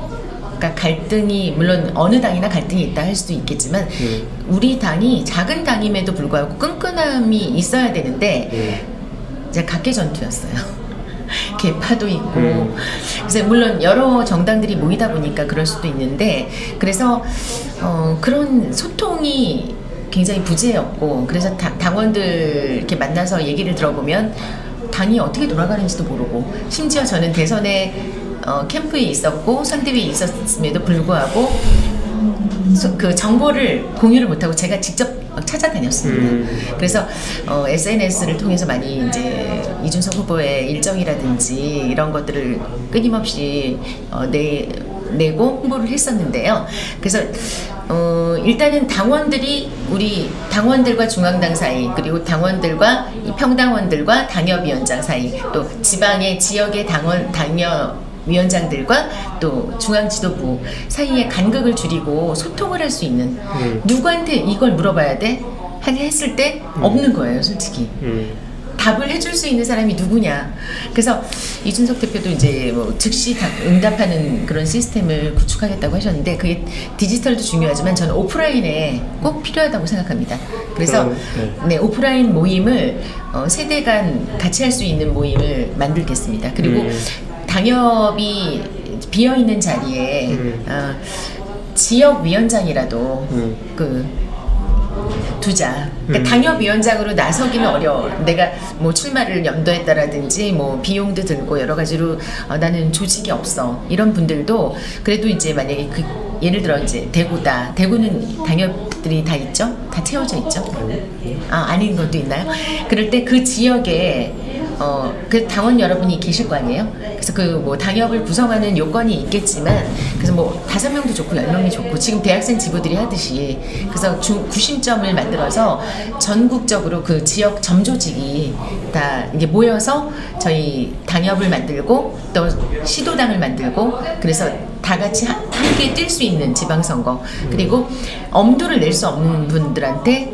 그러니까 갈등이, 물론 어느 당이나 갈등이 있다 할 수도 있겠지만 우리 당이 작은 당임에도 불구하고 끈끈함이 있어야 되는데 이제 각계전투였어요. 개파도 있고 그래서 물론 여러 정당들이 모이다 보니까 그럴 수도 있는데, 그래서 그런 소통이 굉장히 부재였고, 그래서 당원들 이렇게 만나서 얘기를 들어보면 당이 어떻게 돌아가는지도 모르고, 심지어 저는 대선에 캠프에 있었고 선대위에 있었음에도 불구하고 그 정보를 공유를 못하고 제가 직접 찾아다녔습니다. 그래서 SNS를 통해서 많이 이제 이준석 후보의 일정이라든지 이런 것들을 끊임없이 내고 홍보를 했었는데요. 그래서 일단은 당원들이, 우리 당원들과 중앙당 사이, 그리고 당원들과 평당원들과 당협위원장 사이, 또 지방의 지역의 당협위원장들과 또 중앙지도부 사이에 간극을 줄이고 소통을 할 수 있는, 누구한테 이걸 물어봐야 돼? 했을 때 없는 거예요, 솔직히. 답을 해줄 수 있는 사람이 누구냐. 그래서 이준석 대표도 이제 뭐 즉시 응답하는 그런 시스템을 구축하겠다고 하셨는데, 그게 디지털도 중요하지만 저는 오프라인에 꼭 필요하다고 생각합니다. 그래서 오프라인 모임을 세대 간 같이 할 수 있는 모임을 만들겠습니다. 그리고 당협이 비어있는 자리에 지역위원장이라도 두자. 그러니까 당협위원장으로 나서기는 어려워. 내가 뭐 출마를 염두했다라든지 뭐 비용도 들고 여러 가지로 나는 조직이 없어, 이런 분들도 그래도 이제 만약에 예를 들어 이제 대구다. 대구는 당협들이 다 있죠? 다 채워져 있죠? 아닌 것도 있나요? 그럴 때 그 지역에 그 당원 여러분이 계실 거 아니에요? 그래서 그 뭐 당협을 구성하는 요건이 있겠지만, 그래서 뭐 5명도 좋고 10명이 좋고, 지금 대학생 지부들이 하듯이, 그래서 구심점을 만들어서 전국적으로 그 지역 점조직이 다 이게 모여서 저희 당협을 만들고 또 시도당을 만들고, 그래서 다 같이 함께 뛸 수 있는 지방선거, 그리고 엄두를 낼 수 없는 분들한테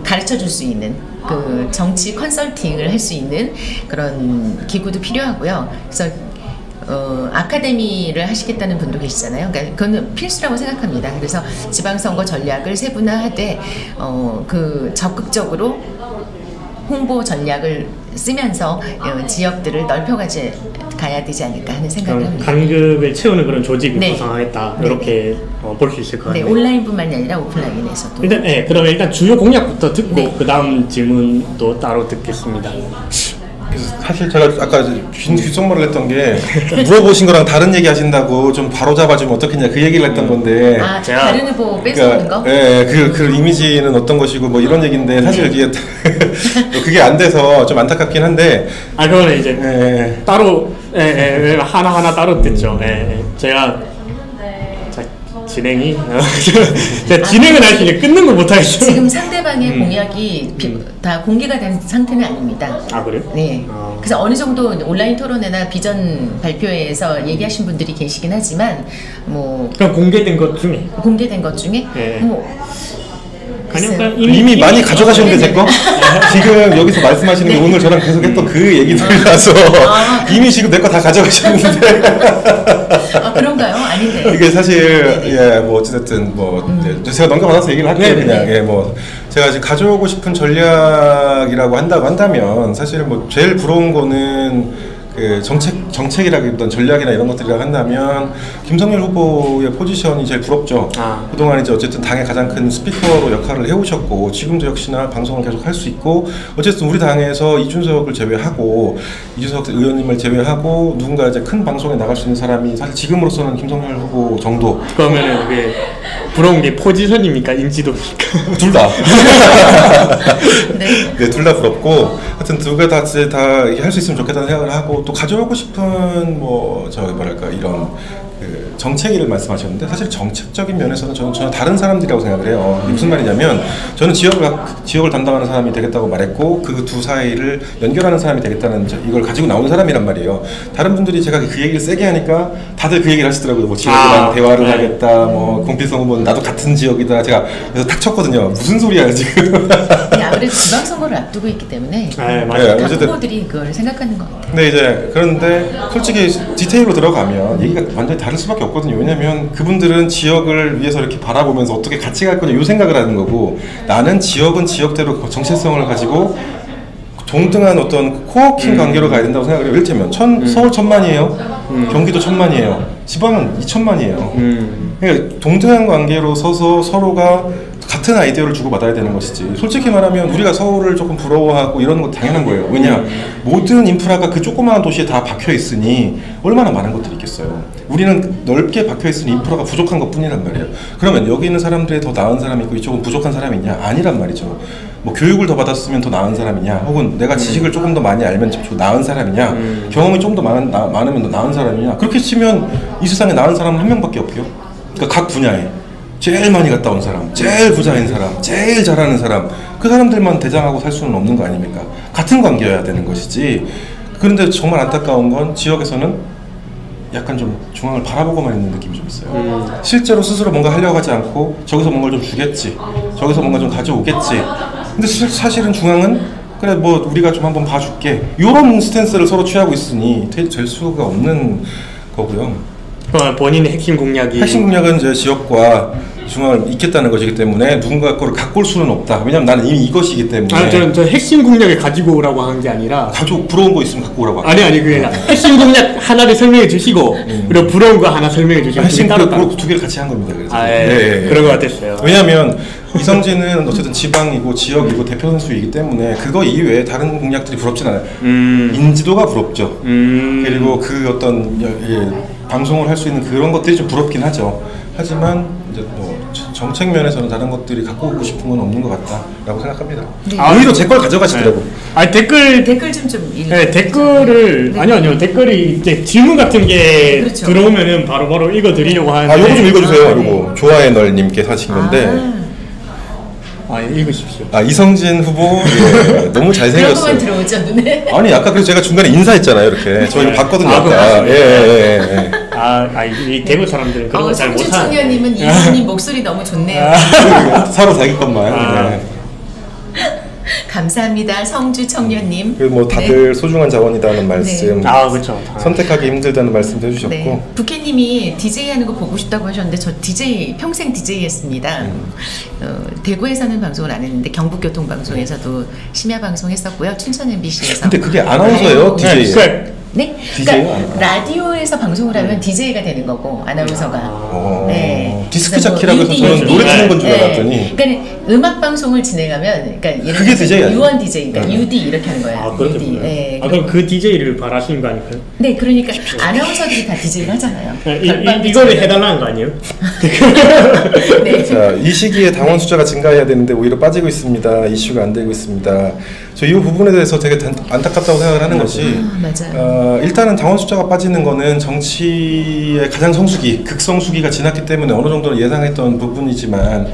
가르쳐 줄 수 있는 그 정치 컨설팅을 할 수 있는 그런 기구도 필요하고요. 그래서 아카데미를 하시겠다는 분도 계시잖아요. 그러니까 그건 필수라고 생각합니다. 그래서 지방선거 전략을 세분화하되 그 적극적으로 홍보 전략을 쓰면서 지역들을 넓혀가지 가야 되지 않을까 하는 생각을 합니다. 간극을 채우는 그런 조직을 네. 구성하겠다 네. 이렇게 볼 수 있을 것 네, 같네요. 온라인뿐만이 아니라 오프라인에서도. 일단 그러면 일단 주요 공약부터 듣고 네. 그 다음 질문도 따로 듣겠습니다. 그래서 사실 제가 아까 귓속말을 했던 게 물어보신 거랑 다른 얘기 하신다고 좀 바로 잡아주면 어떻겠냐 그 얘기를 했던 건데 아, 제가- 다른 후보 뺏어오는 거? 예, 그 이미지는 어떤 것이고 뭐 이런 얘기인데 사실 이게 그게 안 돼서 좀 안타깝긴 한데 그거는 이제 예, 따로 하나 따로 듣죠. 제가 자, 진행이 제가 진행은 할 수 있는데 끊는 걸 못하겠죠. 지금 상대방의 공약이 다 공개가 된 상태는 아닙니다. 아 그래요? 네. 그래서 어느 정도 온라인 토론회나 비전 발표회에서 얘기하신 분들이 계시긴 하지만 뭐 그럼 공개된 것 중에 공개된 것 중에 네. 뭐 그냥 글쎄요. 이미 많이 가져가셨는데 제 거? 지금 여기서 말씀하시는 게 오늘 저랑 계속 했던 그 얘기들이라서 이미 지금 내 거 다 가져가셨는데 그런가요? 아닌데. 이게 사실 뭐 어찌됐든 뭐 제가 넘겨받아서 얘기를 할게요. 그냥 뭐 제가 지금 가져오고 싶은 전략이라고 한다면 사실 뭐 제일 부러운 거는 그 정책이라기보다는 전략이나 이런 것들이라고 한다면 김성렬 후보의 포지션이 제일 부럽죠. 그동안 이제 어쨌든 당의 가장 큰 스피커로 역할을 해오셨고 지금도 역시나 방송을 계속 할 수 있고 어쨌든 우리 당에서 이준석 의원님을 제외하고 누군가 이제 큰 방송에 나갈 수 있는 사람이 사실 지금으로서는 김성렬 후보 정도. 그러면은 그게 부러운 게 포지션입니까 인지도입니까? 둘 다. 네. 둘 다 부럽고 하여튼 두 개 다 할 수 있으면 좋겠다는 생각을 하고 또 가져오고 싶은 뭐 저기 뭐랄까 이런 그 정책위를 말씀하셨는데 사실 정책적인 면에서는 저는 전혀 다른 사람들이라고 생각을 해요. 이게 무슨 말이냐면 저는 지역을 담당하는 사람이 되겠다고 말했고 그 두 사이를 연결하는 사람이 되겠다는 이걸 가지고 나온 사람이란 말이에요. 다른 분들이 제가 그 얘기를 세게 하니까 다들 그 얘기를 하시더라고요. 뭐 지역이랑 대화를 하겠다, 뭐 공필성 후보는 나도 같은 지역이다. 제가 그래서 탁 쳤거든요. 무슨 소리야 지금? 아무래도 지방선거를 앞두고 있기 때문에 맞아요. 각 후보들이 그걸 생각하는 것 같아요. 근데 이제 그런데 솔직히 디테일로 들어가면 얘기가 완전히 다를 수밖에 없거든요. 왜냐면 그분들은 지역을 위해서 이렇게 바라보면서 어떻게 같이 갈 거냐 이 생각을 하는 거고 나는 지역은 지역대로 정체성을 가지고 동등한 어떤 코워킹 관계로 가야 된다고 생각을 해요. 이를테면 서울 1,000만이에요. 경기도 1,000만이에요. 지방은 2,000만이에요. 그러니까 동등한 관계로 서서 서로가 같은 아이디어를 주고받아야 되는 것이지. 솔직히 말하면 우리가 서울을 조금 부러워하고 이런 건 당연한 거예요. 왜냐? 모든 인프라가 그 조그마한 도시에 다 박혀 있으니 얼마나 많은 것들이 있겠어요. 우리는 넓게 박혀 있으니 인프라가 부족한 것 뿐이란 말이에요. 그러면 여기 있는 사람들이 더 나은 사람이 있고 이쪽은 부족한 사람이 있냐? 아니란 말이죠. 뭐 교육을 더 받았으면 더 나은 사람이냐? 혹은 내가 지식을 조금 더 많이 알면 더 나은 사람이냐? 경험이 좀 더 많으면 더 나은 사람이냐? 그렇게 치면 이 세상에 나은 사람은 한 명밖에 없고요. 그러니까 각 분야에 제일 많이 갔다 온 사람, 제일 부자인 사람, 제일 잘하는 사람 그 사람들만 대장하고 살 수는 없는 거 아닙니까? 같은 관계여야 되는 것이지. 그런데 정말 안타까운 건 지역에서는 약간 좀 중앙을 바라보고만 있는 느낌이 좀 있어요. 실제로 스스로 뭔가 하려고 하지 않고 저기서 뭔가를 좀 주겠지, 저기서 뭔가 좀 가져오겠지. 근데 사실은 중앙은 그래 뭐 우리가 좀 한번 봐줄게 이런 스탠스를 서로 취하고 있으니 될 수가 없는 거고요. 본인의 핵심 공약은 이제 지역과 중앙을 잇겠다는 것이기 때문에 누군가 거를 갖고 올 수는 없다. 왜냐면 나는 이미 이것이기 때문에. 저 핵심 공약을 가지고 오라고 한 게 아니라 부러운 거 있으면 갖고 오라고. 아니 그게 아니라 핵심 공약 하나를 설명해 주시고 그리고 부러운 거 하나 설명해 주시고 핵심 두 개를 같이 한 겁니다. 그래서. 그런 것 같았어요. 왜냐하면 이성진은 어쨌든 지방이고 지역이고 대표 선수이기 때문에 그거 이외에 다른 공약들이 부럽진 않아요. 인지도가 부럽죠. 그리고 그 어떤 방송을 할 수 있는 그런 것들이 좀 부럽긴 하죠. 하지만 이제 뭐 정책 면에서는 다른 것들이 갖고 오고 싶은 건 없는 것 같다라고 생각합니다. 네. 오히려 제 걸 가져가시더라고. 댓글 좀 댓글을 아니요 댓글이 이제 질문 같은 게 그렇죠. 들어오면은 바로 읽어드리려고 하는데. 요거 좀 읽어주세요. 요거 좋아해 널님께 하신 건데. 읽으십시오. 이성진 후보 너무 잘생겼어요. 그런 것만 들어오죠 눈에. 아니 아까 그래서 제가 중간에 인사했잖아요. 이렇게 저 이거 봤거든요. 아까. 이 대구 사람들은 그런 거 잘 못하는. 성준 청년님은 이분님 목소리 너무 좋네요. 사로 자기 것만. 감사합니다. 성주 청년님. 그리고 뭐 다들 소중한 자원이다는 말씀, 아 그렇죠. 선택하기 힘들다는 말씀도 해주셨고. 네. 부캐님이 DJ 하는 거 보고 싶다고 하셨는데 저 DJ 평생 DJ 했습니다. 대구에서는 방송을 안 했는데 경북교통방송에서도 심야 방송 했었고요. 춘천 MBC에서. 근데 그게 아나운서예요, DJ? 네, 그러니까 라디오에서 방송을 하면 DJ가 되는 거고 아나운서가. 네. 디스크 자키라고 해서 저는 노래 트는 건 줄 알았더니. 그러니까 음악 방송을 진행하면, 그러니까 예를 그게 DJ 아니에요? 유원 DJ, 그러니까 UD 이렇게 하는 거예요. 아 그렇군요. UD. 네. 아 그럼 그 DJ를 바라시는 거 아닐까요? 네, 그러니까 아나운서들이 다 DJ를 하잖아요. 이거를 해달라는 거 아니에요? 네. 자, 이 시기에 당원 숫자가 증가해야 되는데 오히려 빠지고 있습니다. 이슈가 안 되고 있습니다. 저 이 부분에 대해서 되게 안타깝다고 생각을 하는 것이, 맞아요. 일단은 당원 숫자가 빠지는 거는 정치의 가장 성수기, 극성수기가 지났기 때문에 어느 정도는 예상했던 부분이지만,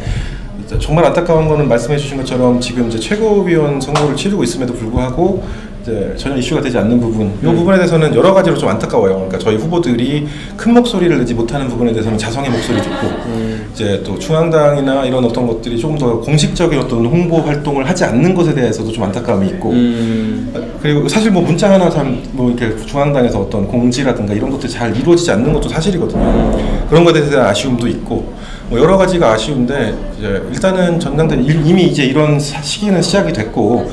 정말 안타까운 거는 말씀해 주신 것처럼 지금 이제 최고위원 선거를 치르고 있음에도 불구하고 이제 전혀 이슈가 되지 않는 부분, 이 부분에 대해서는 여러 가지로 좀 안타까워요. 그러니까 저희 후보들이 큰 목소리를 내지 못하는 부분에 대해서는 자성의 목소리 듣고, 이제 또 중앙당이나 이런 어떤 것들이 조금 더 공식적인 어떤 홍보 활동을 하지 않는 것에 대해서도 좀 안타까움이 있고, 그리고 사실 뭐 문자 하나 뭐 이렇게 중앙당에서 어떤 공지라든가 이런 것들이 잘 이루어지지 않는 것도 사실이거든요. 그런 것에 대한 아쉬움도 있고, 뭐 여러 가지가 아쉬운데, 이제 일단은 전당대 이미 이제 이런 시기는 시작이 됐고,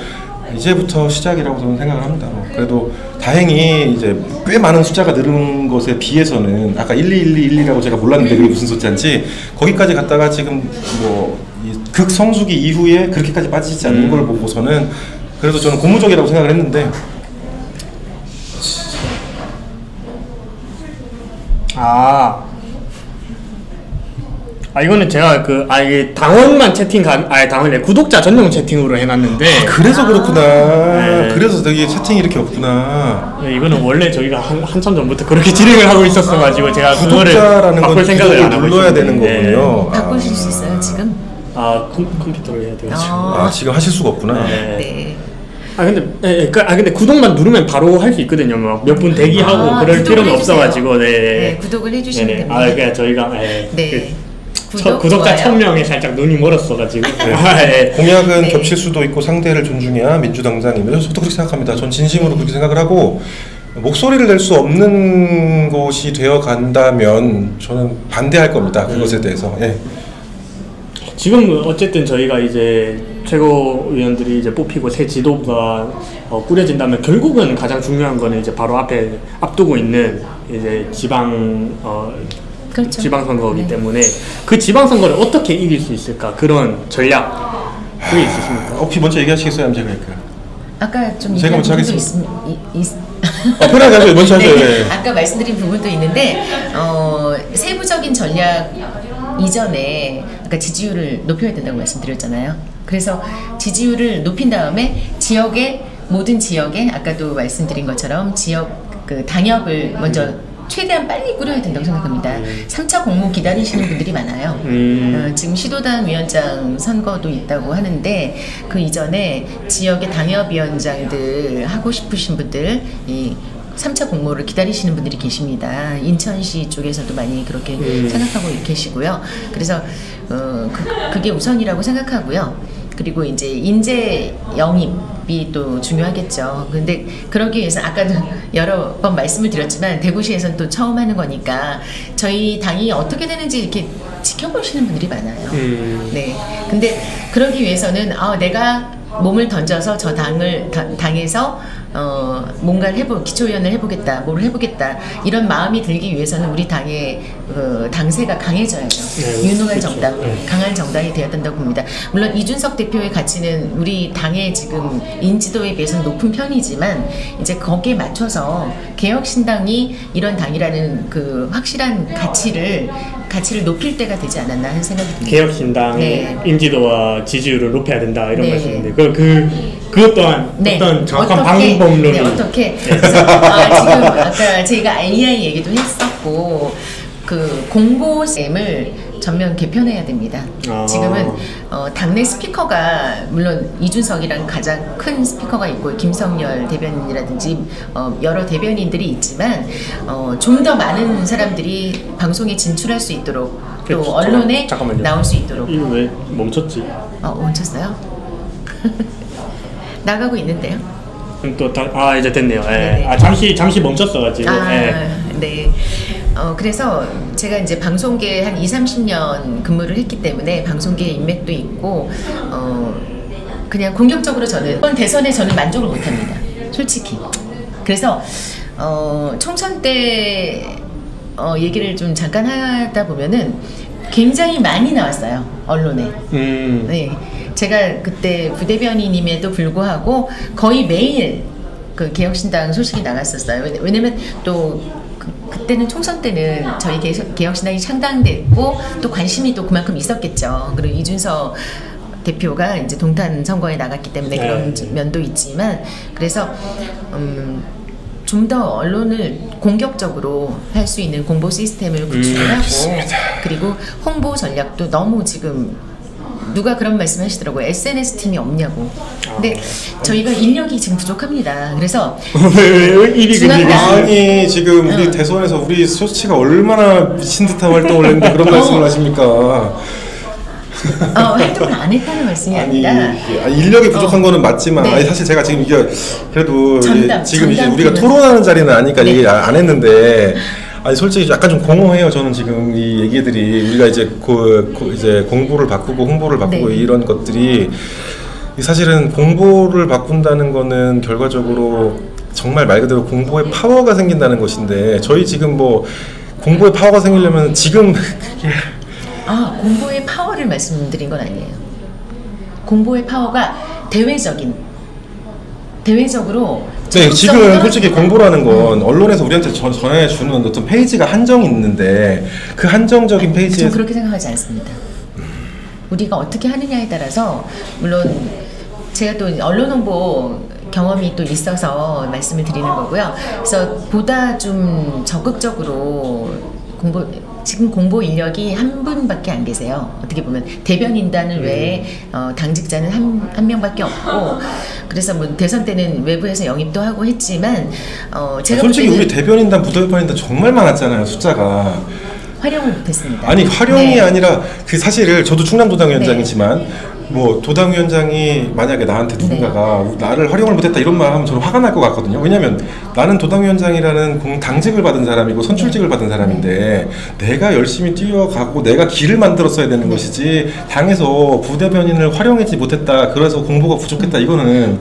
이제부터 시작이라고 저는 생각을 합니다. 그래도 다행히 이제 꽤 많은 숫자가 늘은 것에 비해서는, 아까 121212라고 제가 몰랐는데 그게 무슨 숫자인지, 거기까지 갔다가 지금 뭐 극성수기 이후에 그렇게까지 빠지지 않는 걸 보고서는 그래도 저는 고무적이라고 생각을 했는데, 이거는 제가 이게 당원만 당원에 구독자 전용 채팅으로 해놨는데. 그래서 그렇구나. 네. 그래서 되게 채팅이 이렇게 없구나. 네, 이거는 원래 저희가 한참 전부터 그렇게 진행을 하고 있었어가지고 제가 그거를 구독자라는 건 바꿀 생각을 안 하고 눌러야 있었는데. 되는 거군요. 바꾸실 수 있어요 지금? 컴퓨터로 해야 돼요. 지금 하실 수가 없구나. 네. 근데 구독만 누르면 바로 할 수 있거든요. 막 몇 분 대기하고 그럴 필요는 없어가지고. 네, 구독을 해주시면 됩니다. 그러니까 저희가 네. 구독자 1000명에 살짝 눈이 멀었어가지고. 공약은 겹칠 수도 있고 상대를 존중해야 민주당장이면 저도 그렇게 생각합니다. 전 진심으로 그렇게 생각을 하고, 목소리를 낼 수 없는 곳이 되어 간다면 저는 반대할 겁니다. 그것에 대해서. 지금 어쨌든 저희가 이제 최고위원들이 이제 뽑히고 새 지도부가 꾸려진다면 결국은 가장 중요한 거는 이제 바로 앞에 앞두고 있는 이제 그렇죠. 지방선거이기 때문에 그 지방선거를 어떻게 이길 수 있을까, 그런 전략 그게 있으십니까? 혹시 먼저 얘기하시겠어요? 아니면 제가 할까요? 아까 좀 제가 먼저 부분도 하겠습니다. 편하게 하세요. 먼저 하세요. 네. 아까 말씀드린 부분도 있는데, 세부적인 전략 이전에 아까 지지율을 높여야 된다고 말씀드렸잖아요. 그래서 지지율을 높인 다음에 모든 지역에 아까도 말씀드린 것처럼 지역 당협을 먼저 최대한 빨리 꾸려야 된다고 생각합니다. 3차 공모 기다리시는 분들이 많아요. 지금 시도당 위원장 선거도 있다고 하는데, 그 이전에 지역의 당협위원장들 하고 싶으신 분들, 이 3차 공모를 기다리시는 분들이 계십니다. 인천시 쪽에서도 많이 그렇게 생각하고 계시고요. 그래서 그게 우선이라고 생각하고요. 그리고 이제 인재 영입이 또 중요하겠죠. 근데 그러기 위해서 아까도 여러 번 말씀을 드렸지만 대구시에서는 또 처음 하는 거니까 저희 당이 어떻게 되는지 이렇게 지켜보시는 분들이 많아요. 네. 근데 그러기 위해서는 내가 몸을 던져서 저 당에서 뭔가를 기초위원을 해보겠다, 뭘 해보겠다, 이런 마음이 들기 위해서는 우리 당의 당세가 강해져야죠. 유능한 정당, 강한 정당이 되어야 된다고 봅니다. 물론 이준석 대표의 가치는 우리 당의 지금 인지도에 비해서는 높은 편이지만, 이제 거기에 맞춰서 개혁신당이 이런 당이라는 그 확실한 가치를 높일 때가 되지 않았나 하는 생각이 듭니다. 개혁신당의 인지도와 지지율을 높여야 된다, 이런 말씀인데 그것 또한 어떤 정확한 방법론이 어떻게 그래서 지금 아까 저희가 AI 얘기도 했었고, 그 공보셈을 전면 개편해야 됩니다. 지금은 당내 스피커가 물론 이준석이랑 가장 큰 스피커가 있고 김성열 대변인이라든지 여러 대변인들이 있지만 좀 더 많은 사람들이 방송에 진출할 수 있도록, 또 언론에 나올 수 있도록. 이거 왜 멈췄지? 멈췄어요? 나가고 있는데요. 그럼 또 이제 됐네요. 예. 네네. 잠시 멈췄어가지고. 예. 네. 그래서 제가 이제 방송계에 한 20-30년 근무를 했기 때문에 방송계 인맥도 있고 그냥 공격적으로 저는 이번 대선에 저는 만족을 못합니다. 솔직히. 그래서 총선 때 얘기를 좀 잠깐 하다 보면은 굉장히 많이 나왔어요, 언론에. 네. 제가 그때 부대변인임에도 불구하고 거의 매일 그 개혁신당 소식이 나갔었어요. 왜냐면 또 그때는 총선 때는 저희 개혁신당이 창당됐고 또 관심이 또 그만큼 있었겠죠. 그리고 이준석 대표가 이제 동탄 선거에 나갔기 때문에 그런 면도 있지만, 그래서 좀 더 언론을 공격적으로 할 수 있는 공보 시스템을 구축하고 그리고 홍보 전략도 너무 지금 누가 그런 말씀 하시더라고요. SNS 팀이 없냐고. 근데 저희가 인력이 지금 부족합니다. 그래서 아니 지금 우리 대선에서 우리 소치가 얼마나 미친 듯한 활동을 했는데 그런 말씀을 하십니까? 활동을 안 했다는 말씀이 아니라 인력이 부족한 거는 맞지만 네. 사실 제가 지금 이게 그래도 지금 이제 전담 우리가 팀은. 토론하는 자리는 아니까 네. 얘기 안 했는데 솔직히 약간 좀 공허해요. 저는 지금 이 얘기들이 우리가 이제 이제 공보를 바꾸고 홍보를 바꾸고 네. 이런 것들이 사실은 공보를 바꾼다는 거는 결과적으로 정말 말 그대로 공보의 파워가 생긴다는 것인데 저희 지금 뭐 공보의 파워가 생기려면 지금 공보의 파워를 말씀드린 건 아니에요. 공보의 파워가 대외적으로 네, 지금 솔직히 공보라는 건 언론에서 우리한테 전해주는 어떤 페이지가 한정이 있는데 그 한정적인 페이지에 저는 그렇게 생각하지 않습니다. 우리가 어떻게 하느냐에 따라서 물론 제가 또 언론 홍보 경험이 또 있어서 말씀을 드리는 거고요. 그래서 보다 좀 적극적으로 지금 공보 인력이 한 분밖에 안 계세요. 어떻게 보면 대변인단을 외에 당직자는 한 명밖에 없고, 그래서 뭐 대선 때는 외부에서 영입도 하고 했지만 제가 솔직히 우리 대변인단, 부대변인단 정말 많았잖아요. 숫자가 활용을 못했습니다. 아니 활용이 네. 아니라 사실을 저도 충남도당위원장이지만 뭐 도당위원장이 만약에 나한테 누군가가 나를 활용을 못했다 이런 말 하면 저는 화가 날 것 같거든요. 왜냐면 나는 도당위원장이라는 당직을 받은 사람이고 선출직을 받은 사람인데 내가 열심히 뛰어가고 내가 길을 만들었어야 되는 것이지 당에서 부대변인을 활용하지 못했다 그래서 공보가 부족했다 이거는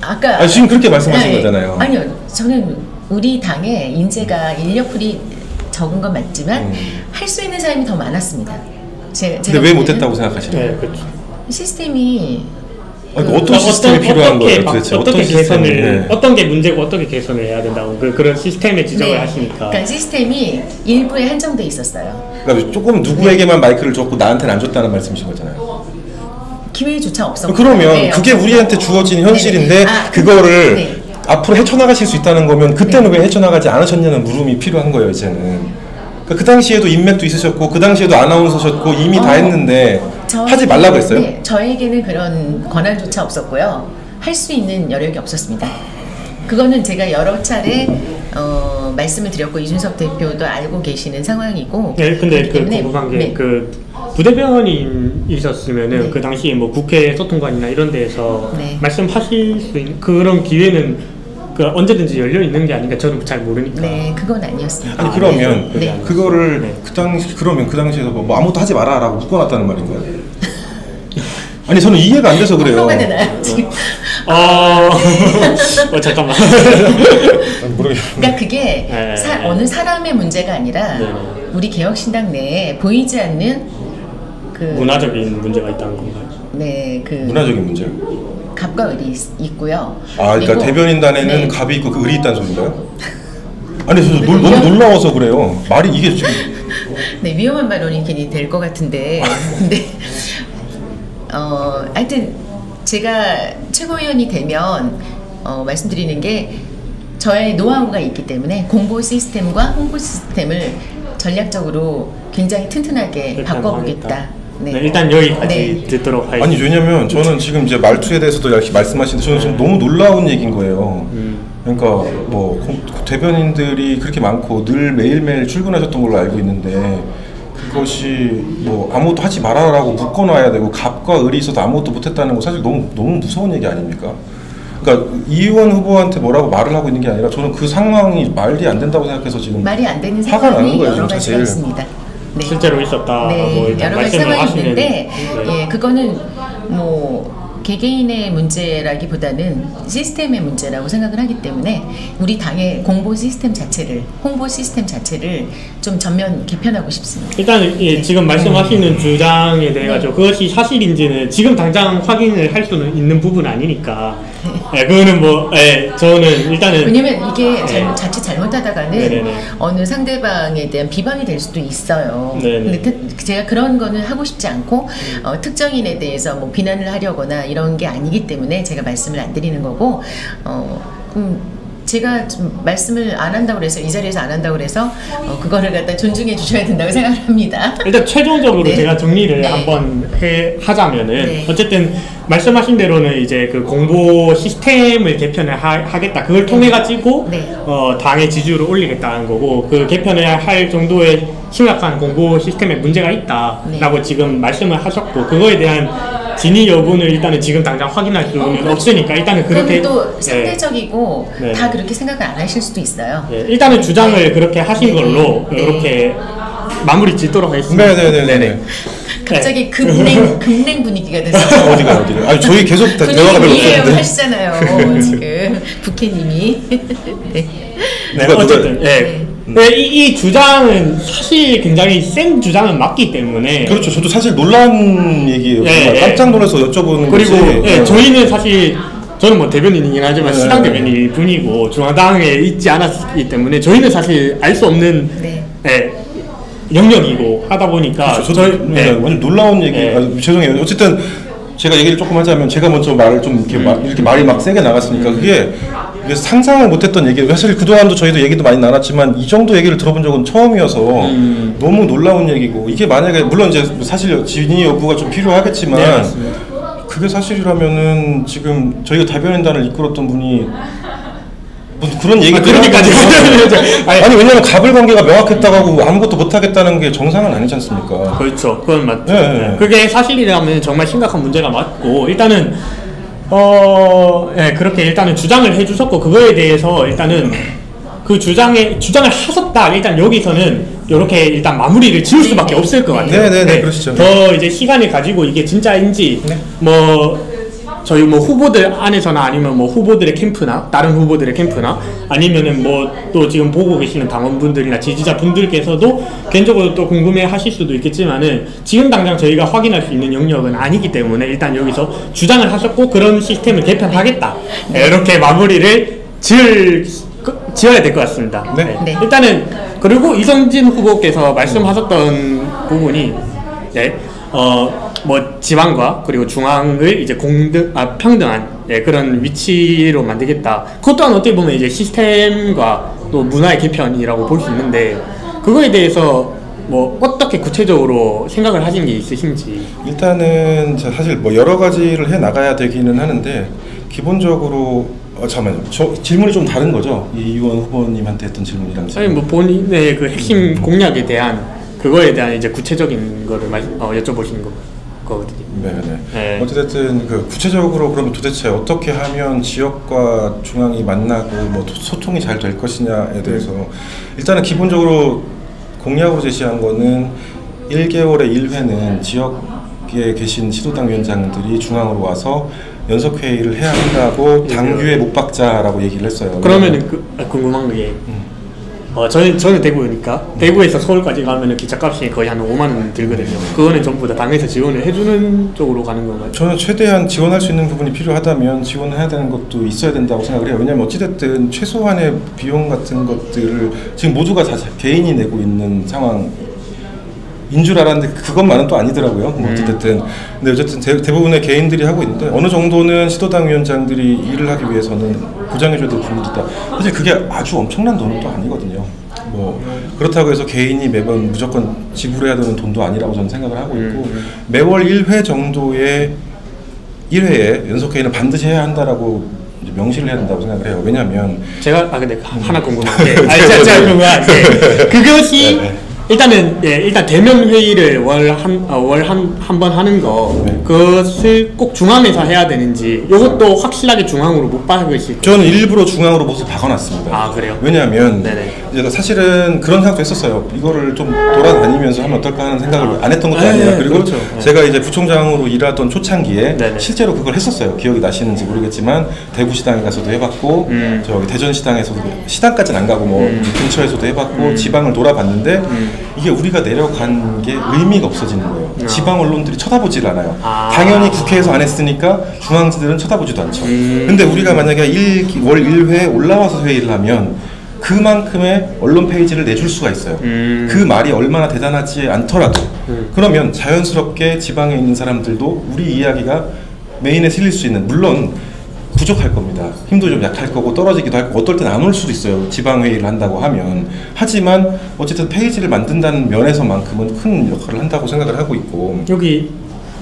아까 지금 그렇게 말씀하신 거잖아요. 아니요, 저는 우리 당의 인재가 인력풀이 적은 건 맞지만 할 수 있는 사람이 더 많았습니다. 근데 왜 못했다고 생각하시나요? 네, 그렇죠. 시스템이 어떤 시스템이 필요한 거예요? 도대체 어떻게 개선을 어떤 게 문제고 어떻게 개선을 해야 된다고 그런 시스템에 지적을 하시니까. 그러니까 시스템이 일부에 한정돼 있었어요. 그러니까 조금 누구에게만 마이크를 줬고 나한테는 안 줬다는 말씀이신 거잖아요. 기회조차 없었고. 그러면 그게 우리한테 주어진 현실인데 그거를 앞으로 헤쳐나가실 수 있다는 거면 그때는 왜 헤쳐나가지 않으셨냐는 물음이 필요한 거예요. 이제는. 그 당시에도 인맥도 있으셨고 그 당시에도 아나운서셨고 이미 다 했는데 하지 말라고 했어요? 네, 저에게는 그런 권한조차 없었고요. 할 수 있는 여력이 없었습니다. 그거는 제가 여러 차례 말씀을 드렸고 이준석 대표도 알고 계시는 상황이고. 네, 근데 궁금한 게 부대변인이셨으면은 그 당시에 뭐 국회 소통관이나 이런 데에서 말씀하실 수 있는 그런 기회는 언제든지 열려 있는 게 아닌가 저는 잘 모르니까. 네, 그건 아니었습니다. 아니 그러면 그거를 그 당시에서 뭐 아무것도 하지 마라라고 묶어놨다는 말인가요? 아니 저는 이해가 안 돼서 그래요. 뭐가 되나요 지금? 잠깐만. 그러니까 그게 어느 사람의 문제가 아니라 우리 개혁신당 내에 보이지 않는 그 문화적인 문제가 있다는 건가요? 네, 그 문화적인 문제요? 갑과 을이 있고요. 그러니까 대변인단에는 갑이 있고 그 을이 있다는 소린가요? 아니 저 너무 놀라워서 그래요. 말이 이게 지금 위험한 발언이 괜히 될 것 같은데 근데 하여튼 제가 최고위원이 되면 말씀드리는 게 저의 노하우가 있기 때문에 공보 시스템과 홍보 시스템을 전략적으로 굉장히 튼튼하게 바꿔보겠다. 일단 여기까지 듣도록 하겠습니다. 아니 왜냐면 저는 지금 이제 말투에 대해서도 이렇게 말씀하시는데 저는 좀 너무 놀라운 얘기인 거예요. 그러니까 뭐 대변인들이 그렇게 많고 늘 매일매일 출근하셨던 걸로 알고 있는데 그것이 뭐 아무것도 하지 말아라고 묶어놔야 되고 갑과 을이 있어서 아무것도 못했다는 거 사실 너무 무서운 얘기 아닙니까? 그러니까 이 의원 후보한테 뭐라고 말을 하고 있는 게 아니라 저는 그 상황이 말이 안 된다고 생각해서 지금 말이 안 되는 화가 나는 상황이 거예요, 여러 가지가 사실. 있습니다. 네. 실제로 있었다. 네, 여러 가지 상황이 있는데 네. 예, 그거는 뭐 개개인의 문제라기보다는 시스템의 문제라고 생각을 하기 때문에 우리 당의 공보 시스템 자체를, 홍보 시스템 자체를 좀 전면 개편하고 싶습니다. 일단 예, 지금 말씀하시는 주장에 대해 가지고 그것이 사실인지는 지금 당장 확인을 할 수는 있는 부분은 아니니까 예, 그거는 뭐 예, 저는 일단은 왜냐면 이게 네. 자칫 잘못하다가는 네네네. 어느 상대방에 대한 비방이 될 수도 있어요. 네네. 근데 제가 그런 거는 하고 싶지 않고 특정인에 대해서 뭐 비난을 하려거나 이런 게 아니기 때문에 제가 말씀을 안 드리는 거고 제가 좀 말씀을 안 한다고 그래서 이 자리에서 안 한다고 그래서 그거를 갖다 존중해 주셔야 된다고 생각합니다. 일단 최종적으로 네. 제가 정리를 네. 한번 하자면은 네. 어쨌든 말씀하신 대로는 이제 그 공보 시스템을 개편을 하겠다. 그걸 통해 가지고 네. 당의 지지율을 올리겠다는 거고 그 개편을 할 정도의 심각한 공보 시스템에 문제가 있다라고 네. 지금 말씀을 하셨고 그거에 대한 진위 여부는 일단은 지금 당장 확인할 수는 없으니까 일단은 그렇게 또 상대적이고 네. 다 그렇게 생각을 안 하실 수도 있어요. 예, 일단은 주장을 그렇게 하신 네. 걸로 네. 이렇게 마무리 짓도록 하겠습니다. 네네네. 갑자기 금냉 분위기가 됐어요. 어디가 아니 저희 계속 대화가 별로 분위기 없었는데. 하시잖아요. 지금 부캐님이. 네. 네, 누가- 어쨌든 네. 이 주장은 사실 굉장히 센 주장은 맞기 때문에 그렇죠. 저도 사실 놀란 얘기예요. 예, 정말 예. 깜짝 놀라서 여쭤보는 그리고 거지. 예, 저희는 사실 저는 뭐 대변인이긴 하지만 네. 시당 대변인일 뿐이고 중앙당에 있지 않았기 때문에 저희는 사실 알 수 없는 네. 예, 영역이고 하다 보니까 그렇죠. 저도 예, 완전 놀라운 얘기. 네. 죄송해요. 어쨌든 제가 얘기를 조금 하자면 제가 먼저 말을 좀 이렇게, 이렇게 말이 막 세게 나갔으니까 그게 상상을 못했던 얘기예요. 사실 그동안도 저희도 얘기도 많이 나눴지만 이 정도 얘기를 들어본 적은 처음이어서 너무 놀라운 얘기고 이게 만약에 물론 이제 사실 진위 여부가 좀 필요하겠지만 네, 맞습니다. 그게 사실이라면은 지금 저희가 대변인단을 이끌었던 분이 뭐 그런 얘기 그러니까 아니 왜냐면 갑을 관계가 명확했다고 하고 아무것도 못하겠다는 게 정상은 아니지 않습니까? 그렇죠. 그건 맞죠. 네, 네. 그게 사실이라면 정말 심각한 문제가 맞고 일단은 예, 그렇게 일단은 주장을 해주셨고 그거에 대해서 일단은 그 주장을 하셨다. 일단 여기서는 이렇게 일단 마무리를 지을 수밖에 없을 것 같아요. 네, 그러시죠. 더 이제 시간을 가지고 이게 진짜인지 네. 뭐 저희 뭐 후보들 안에서나 아니면 뭐 후보들의 캠프나 다른 후보들의 캠프나 아니면은 뭐 또 지금 보고 계시는 당원분들이나 지지자분들께서도 개인적으로 또 궁금해 하실 수도 있겠지만은 지금 당장 저희가 확인할 수 있는 영역은 아니기 때문에 일단 여기서 주장을 하셨고 그런 시스템을 개편하겠다. 이렇게 마무리를 지어야 될 것 같습니다. 네. 네. 일단은 그리고 이성진 후보께서 말씀하셨던 부분이 네. 뭐 지방과 그리고 중앙을 이제 평등한 그런 위치로 만들겠다. 그것 또한 어떻게 보면 이제 시스템과 또 문화의 개편이라고 볼 수 있는데 그거에 대해서 뭐 어떻게 구체적으로 생각을 하신 게 있으신지. 일단은 사실 뭐 여러 가지를 해 나가야 되기는 하는데 기본적으로 잠깐만요. 저 질문이 좀 다른 거죠? 이 의원 후보님한테 했던 질문이랑 아니 뭐 본인의 그 핵심 공약에 대한 그거에 대한 이제 구체적인 거를 여쭤보시는 거거든요. 네. 어쨌든 그 구체적으로 그러면 도대체 어떻게 하면 지역과 중앙이 만나고 뭐 소통이 잘 될 것이냐에 대해서 일단은 기본적으로 공약으로 제시한 거는 1개월에 1회는 지역에 계신 시도당 위원장들이 중앙으로 와서 연석회의를 해야 한다고 당규에 못 박자라고 얘기를 했어요. 그러면 궁금한 게 저는 대구니까 대구에서 서울까지 가면은 기차값이 거의 한 5만 원 들거든요. 그거는 전부 다 당에서 지원을 해주는 쪽으로 가는 건가요? 저는 최대한 지원할 수 있는 부분이 필요하다면 지원을 해야 되는 것도 있어야 된다고 생각을 해요. 왜냐하면 어찌됐든 최소한의 비용 같은 것들을 지금 모두가 다 개인이 내고 있는 상황인 줄 알았는데 그것만은 또 아니더라고요. 어찌됐든 근데 어쨌든 대부분의 개인들이 하고 있는데 어느 정도는 시도당 위원장들이 일을 하기 위해서는 보장해줘야 될 부분이 있다. 사실 그게 아주 엄청난 돈은 또 아니거든요. 뭐 그렇다고 해서 개인이 매번 무조건 지불해야 되는 돈도 아니라고 저는 생각을 하고 있고 매월 1회 정도의 1회에 연속회의는 반드시 해야 한다라고 이제 명시를 해야 된다고 생각을 해요. 왜냐하면 제가 근데 하나 궁금한 게 제가 궁금한 게 그것이 일단은 일단 대면 회의를 월 한 번 하는 거 네. 그것을 꼭 중앙에서 해야 되는지 이것도 확실하게 중앙으로 못 박으실 저는 일부러 중앙으로 못을 박아놨습니다. 아, 그래요? 왜냐하면 네네. 이제 사실은 그런 생각도 했었어요. 이거를 좀 돌아다니면서 하면 어떨까 하는 생각을 안 했던 것도 아니에요. 그리고 그렇죠. 제가 이제 부총장으로 일하던 초창기에 네네. 실제로 그걸 했었어요. 기억이 나시는지 모르겠지만 대구시당에 가서도 해봤고 저기 대전시당에서도 시당까지는 안 가고 뭐 근처에서도 해봤고 지방을 돌아봤는데 이게 우리가 내려간 게 의미가 없어지는 거예요. 지방 언론들이 쳐다보질 않아요. 당연히 국회에서 안 했으니까 중앙지들은 쳐다보지도 않죠. 근데 우리가 만약에 월 1회 올라와서 회의를 하면 그만큼의 언론 페이지를 내줄 수가 있어요. 그 말이 얼마나 대단하지 않더라도 그러면 자연스럽게 지방에 있는 사람들도 우리 이야기가 메인에 실릴 수 있는, 물론 부족할 겁니다. 힘도 좀 약할 거고 떨어지기도 할 거고 어떨 땐 안 올 수도 있어요. 지방회의를 한다고 하면. 하지만 어쨌든 페이지를 만든다는 면에서만큼은 큰 역할을 한다고 생각을 하고 있고, 여기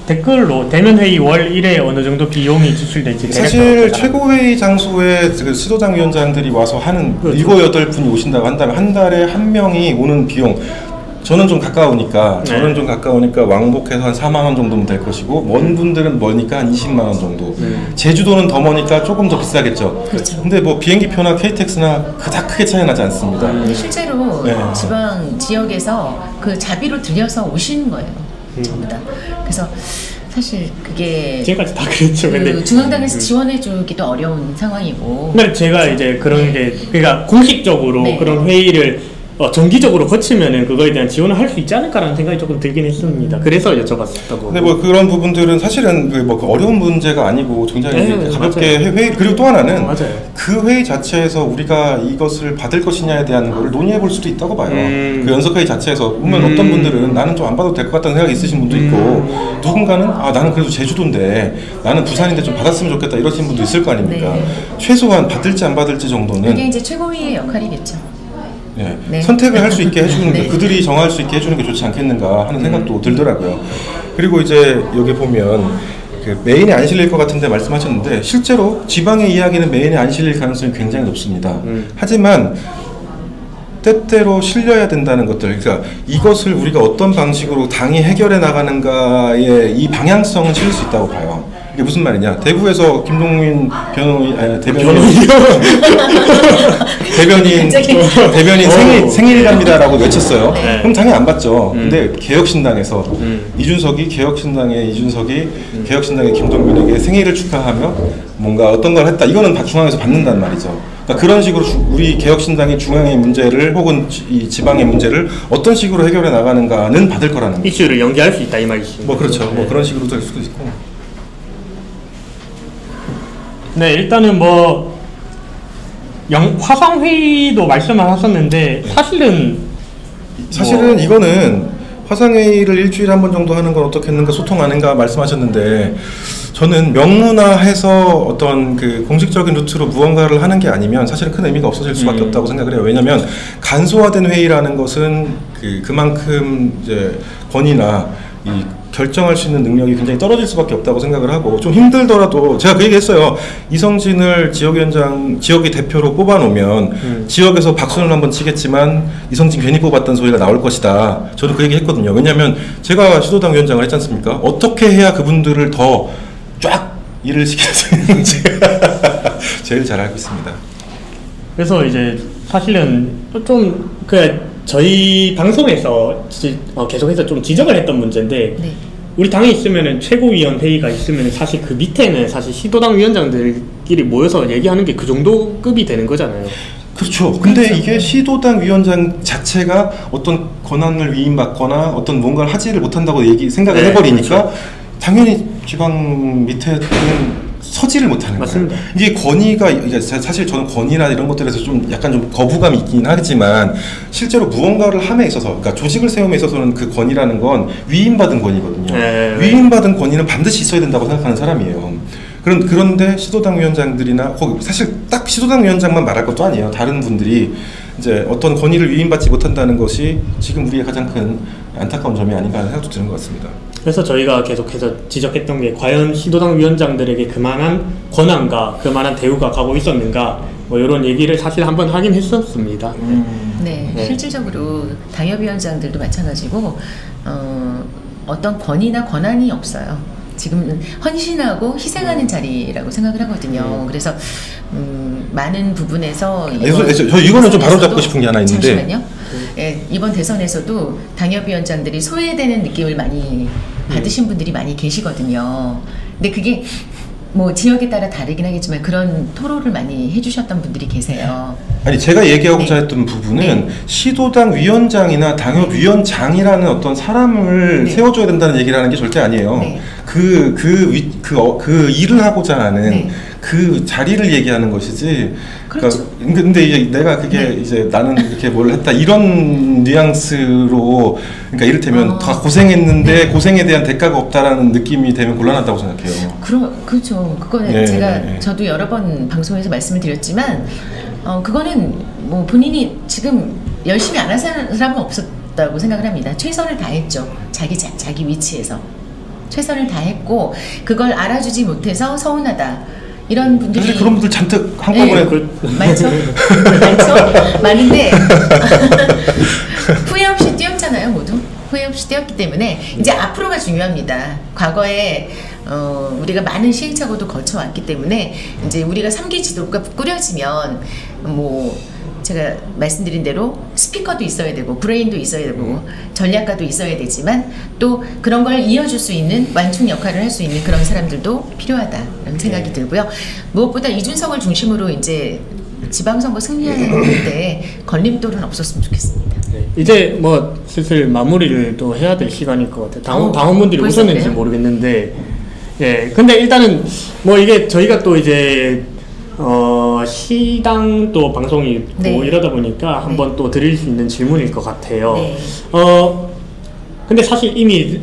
댓글로 대면 회의 월 1회 어느 정도 비용이 지출될지 사실 최고회의 장소에 그 시도당 위원장들이 와서 하는 그렇죠. 7-8분이 오신다고 한다면 한 달에 한 명이 오는 비용, 저는 좀 가까우니까 왕복해서 한 4만 원 정도면 될 것이고, 먼 분들은 머니까 한 20만 원 정도. 제주도는 더 머니까 조금 더 비싸겠죠. 그렇죠. 근데 뭐 비행기표나 KTX나 그닥 크게 차이 나지 않습니다. 실제로 네. 지방 지역에서 그 자비로 들여서 오시는 거예요. 전부 다. 그래서 사실 그게 지금까지 다 그랬죠. 근데 중앙당에서 지원해주기도 어려운 상황이고. 근데 제가 이제 그런 게 그러니까 공식적으로 네. 그런 회의를 정기적으로 거치면은 그거에 대한 지원을 할 수 있지 않을까라는 생각이 조금 들긴 했습니다. 그래서 여쭤봤었던 거고. 근데 뭐 그런 부분들은 사실은 그 어려운 문제가 아니고 굉장히 네, 가볍게 맞아요. 회의, 그리고 또 하나는 맞아요. 그 회의 자체에서 우리가 이것을 받을 것이냐에 대한 걸 논의해 볼 수도 있다고 봐요. 그 연석회의 자체에서 보면 어떤 분들은 나는 좀 안 받아도 될 것 같다는 생각이 있으신 분도 있고, 누군가는 나는 그래도 제주도인데 나는 부산인데 좀 받았으면 좋겠다 이러신 분도 있을 거 아닙니까? 네. 최소한 받을지 안 받을지 정도는 그게 이제 최고위의 역할이겠죠. 네. 선택을 할 수 있게 해주는 네. 게, 그들이 정할 수 있게 해주는 게 좋지 않겠는가 하는 생각도 들더라고요. 그리고 이제 여기 보면 그 메인에 안 실릴 것 같은데 말씀하셨는데, 실제로 지방의 이야기는 메인에 안 실릴 가능성이 굉장히 높습니다. 하지만 때때로 실려야 된다는 것들, 그러니까 이것을 우리가 어떤 방식으로 당이 해결해 나가는가의 이 방향성은 실릴 수 있다고 봐요. 이게 무슨 말이냐? 대구에서 김동민 대변인 생일갑니다라고 외쳤어요. 네. 그럼 당연히 안 받죠. 근데 개혁신당에서 이준석이 개혁신당의 김동민에게 생일을 축하하며 뭔가 어떤 걸 했다, 이거는 중앙에서 받는단 말이죠. 그러니까 그런 식으로 우리 개혁신당이 중앙의 문제를 혹은 이 지방의 문제를 어떤 식으로 해결해 나가는가는 받을 거라는 거죠. 이슈를 연기할 수 있다 이 말이시죠. 뭐 그렇죠. 뭐 그런 식으로 될 수도 있고. 네, 일단은 뭐 화상 회의도 말씀을 하셨는데 사실은 이거는 화상회의를 일주일에 한 번 정도 하는 건 어떻겠는가, 소통하는가 말씀하셨는데, 저는 명문화해서 어떤 그 공식적인 루트로 무언가를 하는 게 아니면 사실은 큰 의미가 없어질 수밖에 없다고 생각을 해요. 왜냐하면 간소화된 회의라는 것은 그만큼 이제 권위나 이 결정할 수 있는 능력이 굉장히 떨어질 수밖에 없다고 생각을 하고, 좀 힘들더라도 제가 그 얘기 했어요. 이성진을 지역의 대표로 뽑아놓으면 지역에서 박수를 한번 치겠지만 이성진 괜히 뽑았다는 소리가 나올 것이다. 저도 그 얘기 했거든요. 왜냐하면 제가 시도당 위원장을 했지 않습니까? 어떻게 해야 그분들을 더 쫙 일을 시킬 수 있는지 제일 잘 알고 있습니다. 그래서 이제 사실은 좀 저희 방송에서 계속해서 좀 지적을 했던 문제인데, 네. 우리 당에 있으면은 최고위원 회의가 있으면은 사실 그 밑에는 사실 시도당 위원장들끼리 모여서 얘기하는 게 그 정도 급이 되는 거잖아요. 그렇죠. 근데 이게 시도당 위원장 자체가 어떤 권한을 위임받거나 어떤 뭔가를 하지를 못한다고 생각을 네, 해버리니까 그렇죠. 당연히 지방 밑에는 서지를 못하는 맞습니다. 거예요. 이게 권위가, 사실 저는 권위나 이런 것들에서 좀 약간 좀 거부감이 있긴 하지만, 실제로 무언가를 함에 있어서, 그러니까 조직을 세움에 있어서는 그 권위라는 건 위임받은 권위거든요. 네. 위임받은 권위는 반드시 있어야 된다고 생각하는 사람이에요. 그런데 시도당 위원장들이나 사실 딱 시도당 위원장만 말할 것도 아니에요. 다른 분들이 이제 어떤 권위를 위임받지 못한다는 것이 지금 우리의 가장 큰 안타까운 점이 아닌가 하는 생각도 드는 것 같습니다. 그래서 저희가 계속해서 지적했던 게, 과연 시도당 위원장들에게 그만한 권한과 그만한 대우가 가고 있었는가, 뭐 이런 얘기를 사실 한번 하긴 했었습니다. 네, 네. 실질적으로 당협위원장들도 마찬가지고 어떤 권위나 권한이 없어요. 지금 헌신하고 희생하는 자리라고 생각을 하거든요. 그래서 많은 부분에서 저 이거는 좀 바로잡고 싶은 게 하나 있는데. 잠시만요. 예, 이번 대선에서도 당협위원장들이 소외되는 느낌을 많이 받으신 분들이 많이 계시거든요. 근데 그게 뭐 지역에 따라 다르긴 하겠지만 그런 토로를 많이 해주셨던 분들이 계세요. 아니 제가 얘기하고자 네. 했던 부분은 네. 시도당 위원장이나 당협위원장이라는 어떤 사람을 네. 세워줘야 된다는 얘기를 하는 게 절대 아니에요. 네. 그 일을 하고자 하는 네. 그 자리를 얘기하는 것이지. 그렇죠. 그러니까 근데 이제 내가 그게 네. 이제 나는 이렇게 뭘 했다 이런 뉘앙스로 그러니까 이를테면 다 고생했는데 네. 고생에 대한 대가가 없다라는 느낌이 되면 곤란하다고 생각해요. 그렇죠. 그거는 네, 제가 네. 저도 여러 번 방송에서 말씀을 드렸지만 그거는 뭐 본인이 지금 열심히 안 한 사람은 없었다고 생각을 합니다. 최선을 다했죠. 자기 위치에서 최선을 다했고 그걸 알아주지 못해서 서운하다. 이런 분들이 사실 그런 분들 잔뜩 한꺼번에 많죠? 많죠? 많은데 후회 없이 뛰었잖아요, 모두. 후회 없이 뛰었기 때문에 이제 앞으로가 중요합니다. 과거에 우리가 많은 시행착오도 거쳐왔기 때문에 이제 우리가 3기 지도부가 꾸려지면 뭐 제가 말씀드린 대로 스피커도 있어야 되고 브레인도 있어야 되고 전략가도 있어야 되지만 또 그런 걸 이어줄 수 있는 완충 역할을 할 수 있는 그런 사람들도 필요하다라는 생각이 들고요. 무엇보다 이준석을 중심으로 이제 지방선거 승리하는데 걸림돌은 없었으면 좋겠습니다. 네. 이제 뭐 슬슬 마무리를 또 해야 될 시간일 것 같아요. 당원분들이 벌써 오셨는지 그래요? 모르겠는데, 예. 근데 일단은 뭐 이게 저희가 또 이제 시당 또 방송이 있고 네. 이러다 보니까 한번 또 드릴 수 있는 질문일 것 같아요. 네. 근데 사실 이미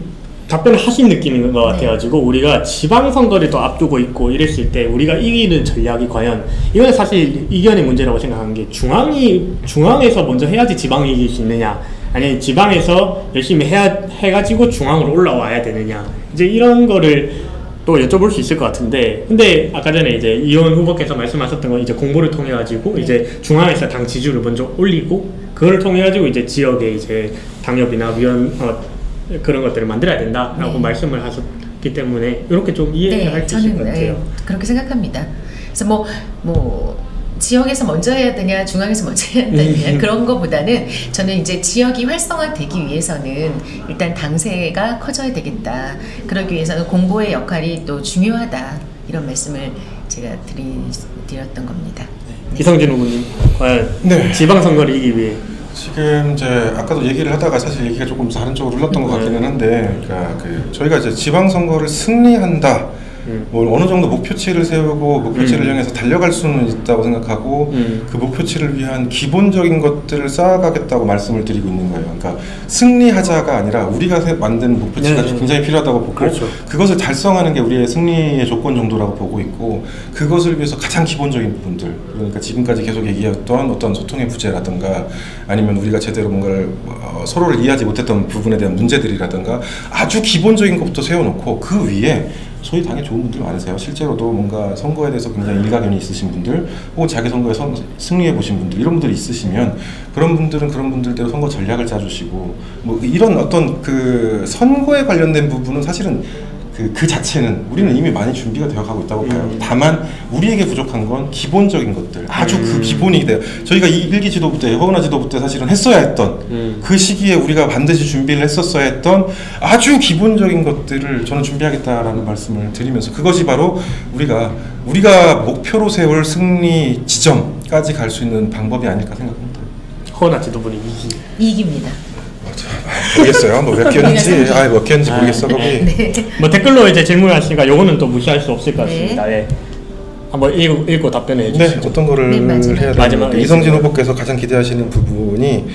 답변을 하신 느낌인 것 네. 같아가지고 우리가 지방선거를 또 앞두고 있고 이랬을 때 우리가 이기는 전략이 과연 이거는 사실 이견의 문제라고 생각하는 게 중앙에서 먼저 해야지 지방이 이길 수 있느냐 아니면 지방에서 열심히 해가지고 중앙으로 올라와야 되느냐 이제 이런 거를 또 여쭤볼 수 있을 것 같은데 근데 아까 전에 이제 이원 후보께서 말씀하셨던 건 이제 공보를 통해 가지고 이제 중앙에서 당 지지율을 먼저 올리고 그걸 통해 가지고 이제 지역에 이제 당협이나 그런 것들을 만들어야 된다라고 네. 말씀을 하셨기 때문에 이렇게 좀 이해를 할 수 있을 것 같아요. 그렇게 생각합니다. 그래서 뭐 지역에서 먼저 해야 되냐 중앙에서 먼저 해야 되냐 그런 거보다는 저는 이제 지역이 활성화되기 위해서는 일단 당세가 커져야 되겠다. 그러기 위해서는 공보의 역할이 또 중요하다. 이런 말씀을 제가 드렸던 겁니다. 네. 이성진 후보님 과연 네. 지방선거를 이기기 위해 지금 이제 아까도 얘기를 하다가 사실 얘기가 조금 다른 쪽으로 흘렀던 것 같기는 한데, 그러니까 저희가 이제 지방선거를 승리한다. 뭐 어느 정도 목표치를 세우고 목표치를 향해서 달려갈 수는 있다고 생각하고 그 목표치를 위한 기본적인 것들을 쌓아가겠다고 말씀을 드리고 있는 거예요. 그러니까 승리하자가 아니라 우리가 만든 목표치가 굉장히 필요하다고 보고 그렇죠. 그것을 달성하는 게 우리의 승리의 조건 정도라고 보고 있고 그것을 위해서 가장 기본적인 부분들 그러니까 지금까지 계속 얘기했던 어떤 소통의 부재라든가 아니면 우리가 제대로 뭔가를 서로를 이해하지 못했던 부분에 대한 문제들이라든가 아주 기본적인 것부터 세워놓고 그 위에 소위 당에 좋은 분들 많으세요. 실제로도 뭔가 선거에 대해서 굉장히 일가견이 있으신 분들 혹은 자기 선거에 승리해 보신 분들 이런 분들이 있으시면 그런 분들은 그런 분들대로 선거 전략을 짜주시고 뭐 이런 어떤 그 선거에 관련된 부분은 사실은 그 자체는 우리는 이미 많이 준비가 되어가고 있다고 봐요. 다만 우리에게 부족한 건 기본적인 것들 아주 그 기본이 돼요. 저희가 이 1기 지도부 때 허은하 지도부 때 사실은 했어야 했던 그 시기에 우리가 반드시 준비를 했었어야 했던 아주 기본적인 것들을 저는 준비하겠다라는 말씀을 드리면서 그것이 바로 우리가 목표로 세울 승리 지점까지 갈 수 있는 방법이 아닐까 생각합니다. 허은하 지도부는 이깁니다. 모르겠어요. 뭐 몇 개였는지 몇 개였는지 모르겠어. 거기. 네. 뭐 댓글로 이제 질문하시니까 요거는 또 무시할 수 없을 것 같습니다. 예. 한번 읽고 답변해 주시죠. 네, 어떤 거를 해야 마지막 되는데 이성진 후보께서 가장 기대하시는 부분이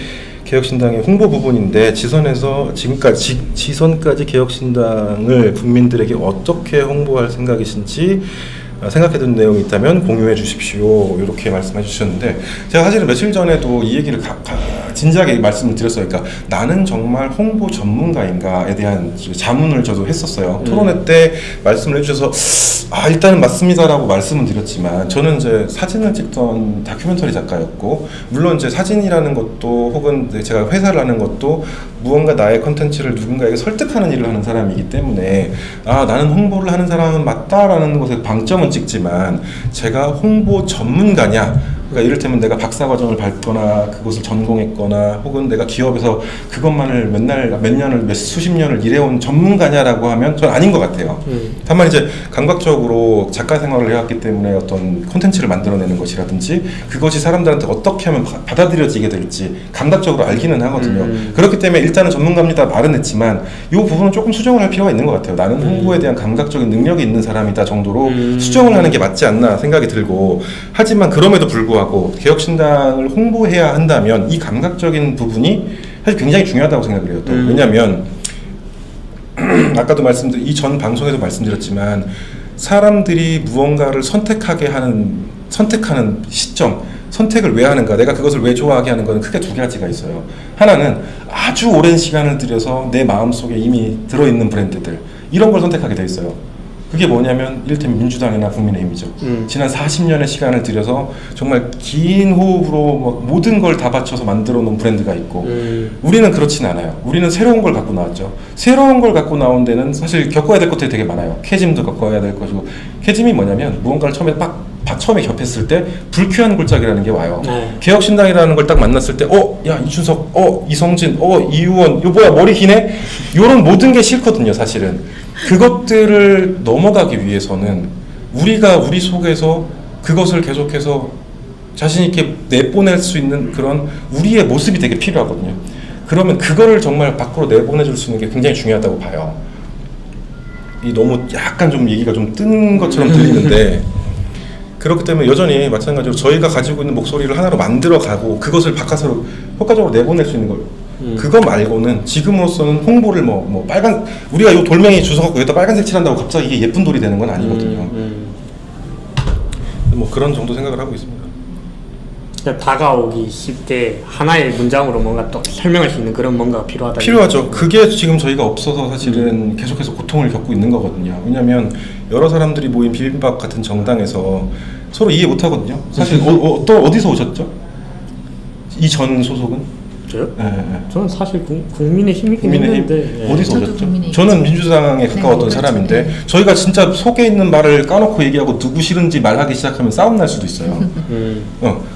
개혁신당의 홍보 부분인데 지선까지 개혁신당을 국민들에게 어떻게 홍보할 생각이신지 생각해둔 내용이 있다면 공유해 주십시오. 이렇게 말씀해 주셨는데 제가 사실은 며칠 전에도 이 얘기를 진지하게 말씀을 드렸어요. 그러니까 나는 정말 홍보 전문가인가에 대한 자문을 저도 했었어요. 토론회 때 말씀을 해주셔서 일단은 맞습니다라고 말씀은 드렸지만 저는 이제 사진을 찍던 다큐멘터리 작가였고 물론 이제 사진이라는 것도 혹은 제가 회사를 하는 것도 무언가 나의 컨텐츠를 누군가에게 설득하는 일을 하는 사람이기 때문에 나는 홍보를 하는 사람은 맞다라는 것에 방점은 찍지만 제가 홍보 전문가냐, 그러니까 이를테면 내가 박사과정을 밟거나 그것을 전공했거나 혹은 내가 기업에서 그것만을 몇 년을 수십 년을 일해온 전문가냐라고 하면 저는 아닌 것 같아요. 다만 이제 감각적으로 작가 생활을 해왔기 때문에 어떤 콘텐츠를 만들어내는 것이라든지 그것이 사람들한테 어떻게 하면 받아들여지게 될지 감각적으로 알기는 하거든요. 그렇기 때문에 일단은 전문가입니다 말은 했지만 이 부분은 조금 수정을 할 필요가 있는 것 같아요. 나는 홍보에 대한 감각적인 능력이 있는 사람이다 정도로 수정을 하는 게 맞지 않나 생각이 들고, 하지만 그럼에도 불구하고 개혁신당을 홍보해야 한다면 이 감각적인 부분이 사실 굉장히 중요하다고 생각을 해요. 또 왜냐하면 아까도 이 전 방송에도 말씀드렸지만 사람들이 무언가를 선택하는 시점, 선택을 왜 하는가, 내가 그것을 왜 좋아하게 하는 것은 크게 두 가지가 있어요. 하나는 아주 오랜 시간을 들여서 내 마음속에 이미 들어있는 브랜드들, 이런 걸 선택하게 돼 있어요. 그게 뭐냐면 이를테면 민주당이나 국민의힘이죠. 지난 40년의 시간을 들여서 정말 긴 호흡으로 모든 걸 다 바쳐서 만들어 놓은 브랜드가 있고 우리는 그렇진 않아요. 우리는 새로운 걸 갖고 나왔죠. 새로운 걸 갖고 나온 데는 사실 겪어야 될 것들이 되게 많아요. 캐즘도 겪어야 될 것이고, 캐즘이 뭐냐면 무언가를 처음에 접했을 때 불쾌한 골짜기라는 게 와요. 개혁신당이라는 걸 딱 만났을 때 야 이준석, 이성진, 이유원, 뭐야 머리 기네? 요런 모든 게 싫거든요 사실은. 그것들을 넘어가기 위해서는 우리가 우리 속에서 그것을 계속해서 자신 있게 내보낼 수 있는 그런 우리의 모습이 되게 필요하거든요. 그러면 그거를 정말 밖으로 내보내줄 수 있는 게 굉장히 중요하다고 봐요. 너무 약간 좀 얘기가 좀 뜬 것처럼 들리는데 그렇기 때문에 여전히 마찬가지로 저희가 가지고 있는 목소리를 하나로 만들어가고 그것을 바깥으로 효과적으로 내보낼 수 있는 걸, 그거 말고는 지금으로서는 홍보를 우리가 요 돌멩이 주워갖고 여기다 빨간색 칠한다고 갑자기 이게 예쁜 돌이 되는 건 아니거든요. 그런 정도 생각을 하고 있습니다. 그러니까 다가오기 쉽게 하나의 문장으로 뭔가 또 설명할 수 있는 그런 뭔가가 필요하죠. 그게 지금 저희가 없어서 사실은 계속해서 고통을 겪고 있는 거거든요. 왜냐하면 여러 사람들이 모인 비빔밥 같은 정당에서 서로 이해 못 하거든요. 사실 어디서 오셨죠? 이 전 소속은? 저요? 네. 저는 사실 국민의힘이긴 했는데 어디서 오셨죠? 저는 민주당에 가까웠던 사람인데 저희가 진짜 속에 있는 말을 까놓고 얘기하고 누구 싫은지 말하기 시작하면 싸움 날 수도 있어요.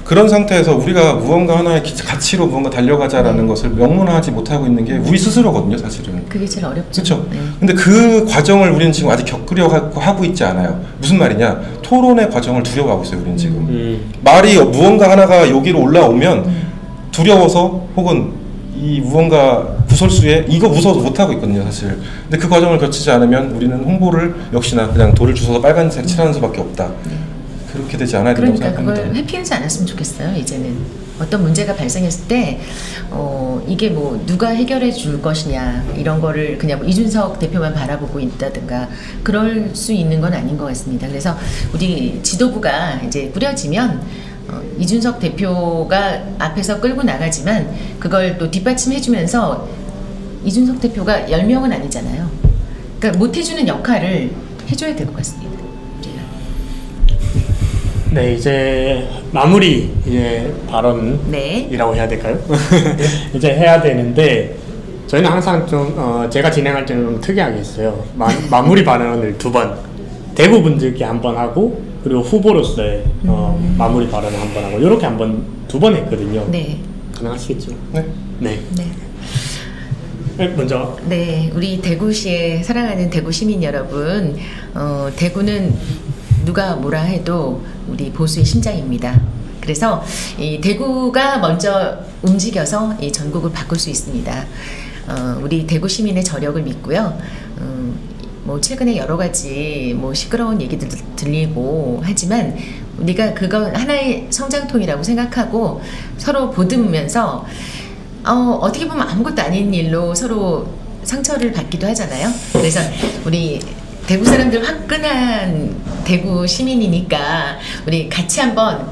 그런 상태에서 우리가 무언가 하나의 가치로 무언가 달려가자라는 것을 명문화하지 못하고 있는 게 우리 스스로거든요 사실은. 그게 제일 어렵죠. 그렇죠. 근데 그 과정을 우리는 지금 아직 겪으려고 하고 있지 않아요. 무슨 말이냐, 토론의 과정을 두려워하고 있어요 우리는 지금. 말이 무언가 하나가 여기로 올라오면 두려워서 혹은 이 무언가 구설수에 이거 무서워서 못하고 있거든요 사실. 근데 그 과정을 거치지 않으면 우리는 홍보를 역시나 그냥 돌을 주워서 빨간색 칠하는 수밖에 없다. 그렇게 되지 않아야 된다고 생각합니다. 그러니까 그걸 회피하지 않았으면 좋겠어요. 이제는 어떤 문제가 발생했을 때 이게 누가 해결해 줄 것이냐 이런 거를 그냥 이준석 대표만 바라보고 있다든가 그럴 수 있는 건 아닌 것 같습니다. 그래서 우리 지도부가 이제 꾸려지면 이준석 대표가 앞에서 끌고 나가지만 그걸 또 뒷받침해주면서 이준석 대표가 10명은 아니잖아요. 그러니까 못해주는 역할을 해줘야 될 것 같습니다. 네, 이제 마무리 발언이라고 해야 될까요? 이제 해야 되는데 저희는 항상 좀 제가 진행할 때는 좀 특이하게 있어요. 마무리 발언을 2번, 대부분들께 한 번 하고 그리고 후보로서의 마무리 발언을 한 번 하고 이렇게 한 번, 2번 했거든요. 네. 가능하시겠죠? 네. 네. 먼저. 네, 우리 대구시의 사랑하는 대구 시민 여러분, 대구는 누가 뭐라 해도 우리 보수의 심장입니다. 그래서 이 대구가 먼저 움직여서 이 전국을 바꿀 수 있습니다. 우리 대구 시민의 저력을 믿고요. 최근에 여러 가지 시끄러운 얘기들 들리고 하지만 우리가 그건 하나의 성장통이라고 생각하고 서로 보듬으면서 어떻게 보면 아무것도 아닌 일로 서로 상처를 받기도 하잖아요. 그래서 우리 대구 사람들 화끈한 대구 시민이니까 우리 같이 한번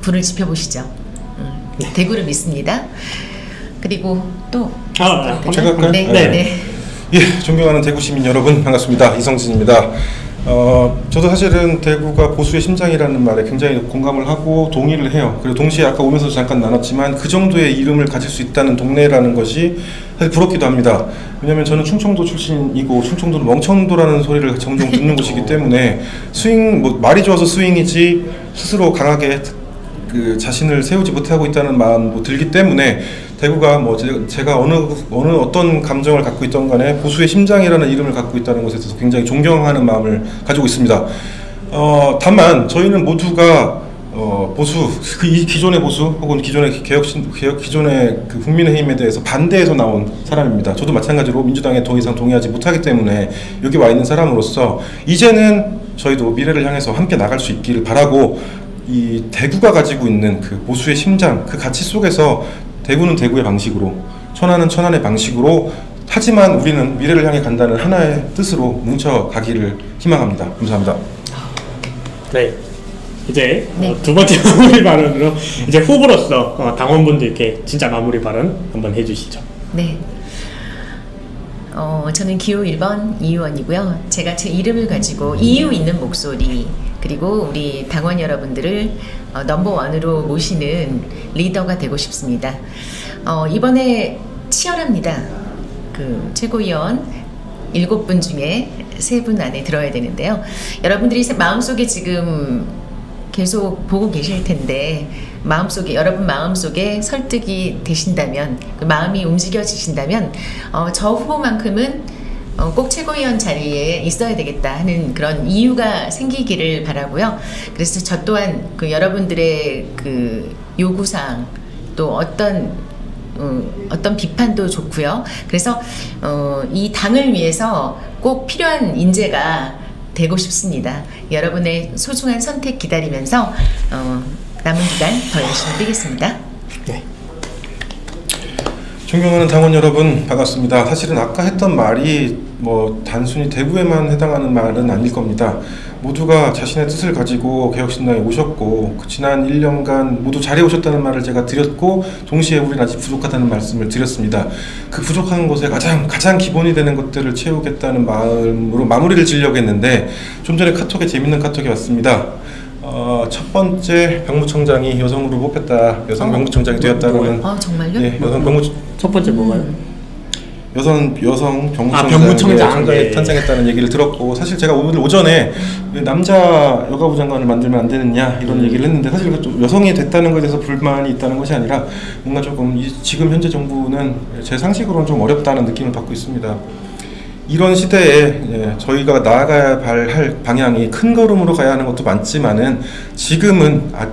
불을 지펴보시죠. 대구를 믿습니다. 그리고 또 제가 할까요? 네. 예, 존경하는 대구 시민 여러분 반갑습니다. 이성진입니다. 저도 사실은 대구가 보수의 심장이라는 말에 굉장히 공감을 하고 동의를 해요. 그리고 동시에 아까 오면서 잠깐 나눴지만 그 정도의 이름을 가질 수 있다는 동네라는 것이 사실 부럽기도 합니다. 왜냐하면 저는 충청도 출신이고 충청도는 멍청도라는 소리를 종종 듣는 곳이기 때문에 말이 좋아서 스윙이지 스스로 강하게 그 자신을 세우지 못하고 있다는 마음도 들기 때문에 대구가 제가 어떤 감정을 갖고 있던 간에 보수의 심장이라는 이름을 갖고 있다는 것에 대해서 굉장히 존경하는 마음을 가지고 있습니다. 다만 저희는 모두가 이 기존의 보수 혹은 기존의 기존의 그 국민의힘에 대해서 반대해서 나온 사람입니다. 저도 마찬가지로 민주당에 더 이상 동의하지 못하기 때문에 여기 와 있는 사람으로서 이제는 저희도 미래를 향해서 함께 나갈 수 있기를 바라고 이 대구가 가지고 있는 그 보수의 심장, 그 가치 속에서 대구는 대구의 방식으로, 천안은 천안의 방식으로, 하지만 우리는 미래를 향해 간다는 하나의 뜻으로 뭉쳐가기를 희망합니다. 감사합니다. 네. 이제 두 번째 마무리 발언으로 이제 후보로서 당원분들께 진짜 마무리 발언 한번 해주시죠. 네. 저는 기호 1번 이의원이고요. 제가 제 이름을 가지고 이유 있는 목소리, 그리고 우리 당원 여러분들을 넘버원으로 모시는 리더가 되고 싶습니다. 이번에 치열합니다. 그 최고위원 7분 중에 3분 안에 들어야 되는데요. 여러분들이 마음속에 지금 계속 보고 계실 텐데 여러분 마음속에 설득이 되신다면, 그 마음이 움직여지신다면 저 후보만큼은 꼭 최고위원 자리에 있어야 되겠다 하는 그런 이유가 생기기를 바라고요. 그래서 저 또한 그 여러분들의 그 요구사항, 또 어떤 비판도 좋고요. 그래서 이 당을 위해서 꼭 필요한 인재가 되고 싶습니다. 여러분의 소중한 선택 기다리면서 남은 기간 더 열심히 뛰겠습니다. 네. 존경하는 당원 여러분 반갑습니다. 사실은 아까 했던 말이 단순히 대구에만 해당하는 말은 아닐 겁니다. 모두가 자신의 뜻을 가지고 개혁신당에 오셨고 지난 1년간 모두 잘해오셨다는 말을 제가 드렸고, 동시에 우리는 아직 부족하다는 말씀을 드렸습니다. 그 부족한 것에 가장 기본이 되는 것들을 채우겠다는 마음으로 마무리를 지으려고 했는데, 좀 전에 재밌는 카톡이 왔습니다. 첫 번째 병무청장이 여성으로 뽑혔다, 여성 병무청장이 되었다는. 정말요? 예, 첫 번째 뭐가요? 여성 병무청장이 탄생했다는 얘기를 들었고, 사실 제가 오늘 오전에 남자 여가부 장관을 만들면 안 되느냐 이런 얘기를 했는데, 사실 여성이 됐다는 것에 대해서 불만이 있다는 것이 아니라 뭔가 조금 지금 현재 정부는 제 상식으로는 좀 어렵다는 느낌을 받고 있습니다. 이런 시대에 저희가 나아가야 할 방향이 큰 걸음으로 가야 하는 것도 많지만은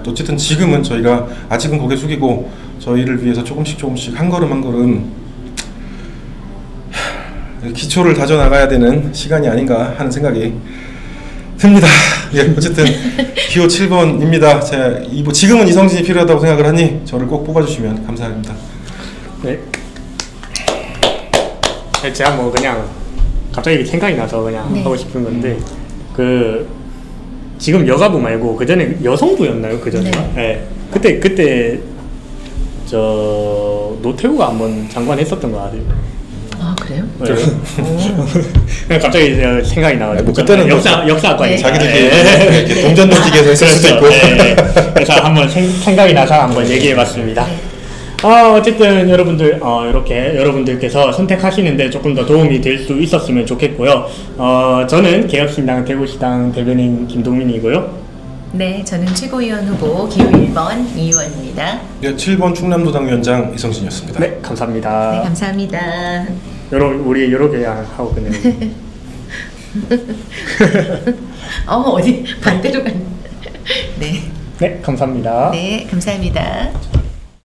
어쨌든 지금은 저희가 아직은 고개 숙이고 저희를 위해서 조금씩 한 걸음 기초를 다져나가야 되는 시간이 아닌가 하는 생각이 듭니다. 예, 어쨌든 기호 7번입니다. 지금은 이성진이 필요하다고 생각을 하니 저를 꼭 뽑아주시면 감사합니다. 네. 제가 그냥 갑자기 생각이 나서 그냥 하고 싶은 건데, 지금 여가부 말고 그 전에 여성부였나요? 그 전에? 네. 그때 노태우가 한번 장관 했었던 거 알아요? 아, 그래요? 네. 그냥 갑자기 생각이 나가지고. 그때는 역사학과에 자기들끼리 이렇게 동전 던지기 해서 했을 수도 있고. 네. 그래서 한번 생각이 나서 한번 얘기해봤습니다. 어쨌든 여러분들 이렇게 여러분들께서 선택하시는데 조금 더 도움이 될 수 있었으면 좋겠고요. 저는 개혁신당 대구시당 대변인 김동민이고요. 네, 저는 최고위원 후보 기호 1번 이의원입니다. 네, 7번 충남도당 위원장 이성진이었습니다. 네, 감사합니다. 네, 감사합니다. 우리 여러 개 하고 끝내는. 어디 반대로 간. 네. 네, 감사합니다. 네, 감사합니다.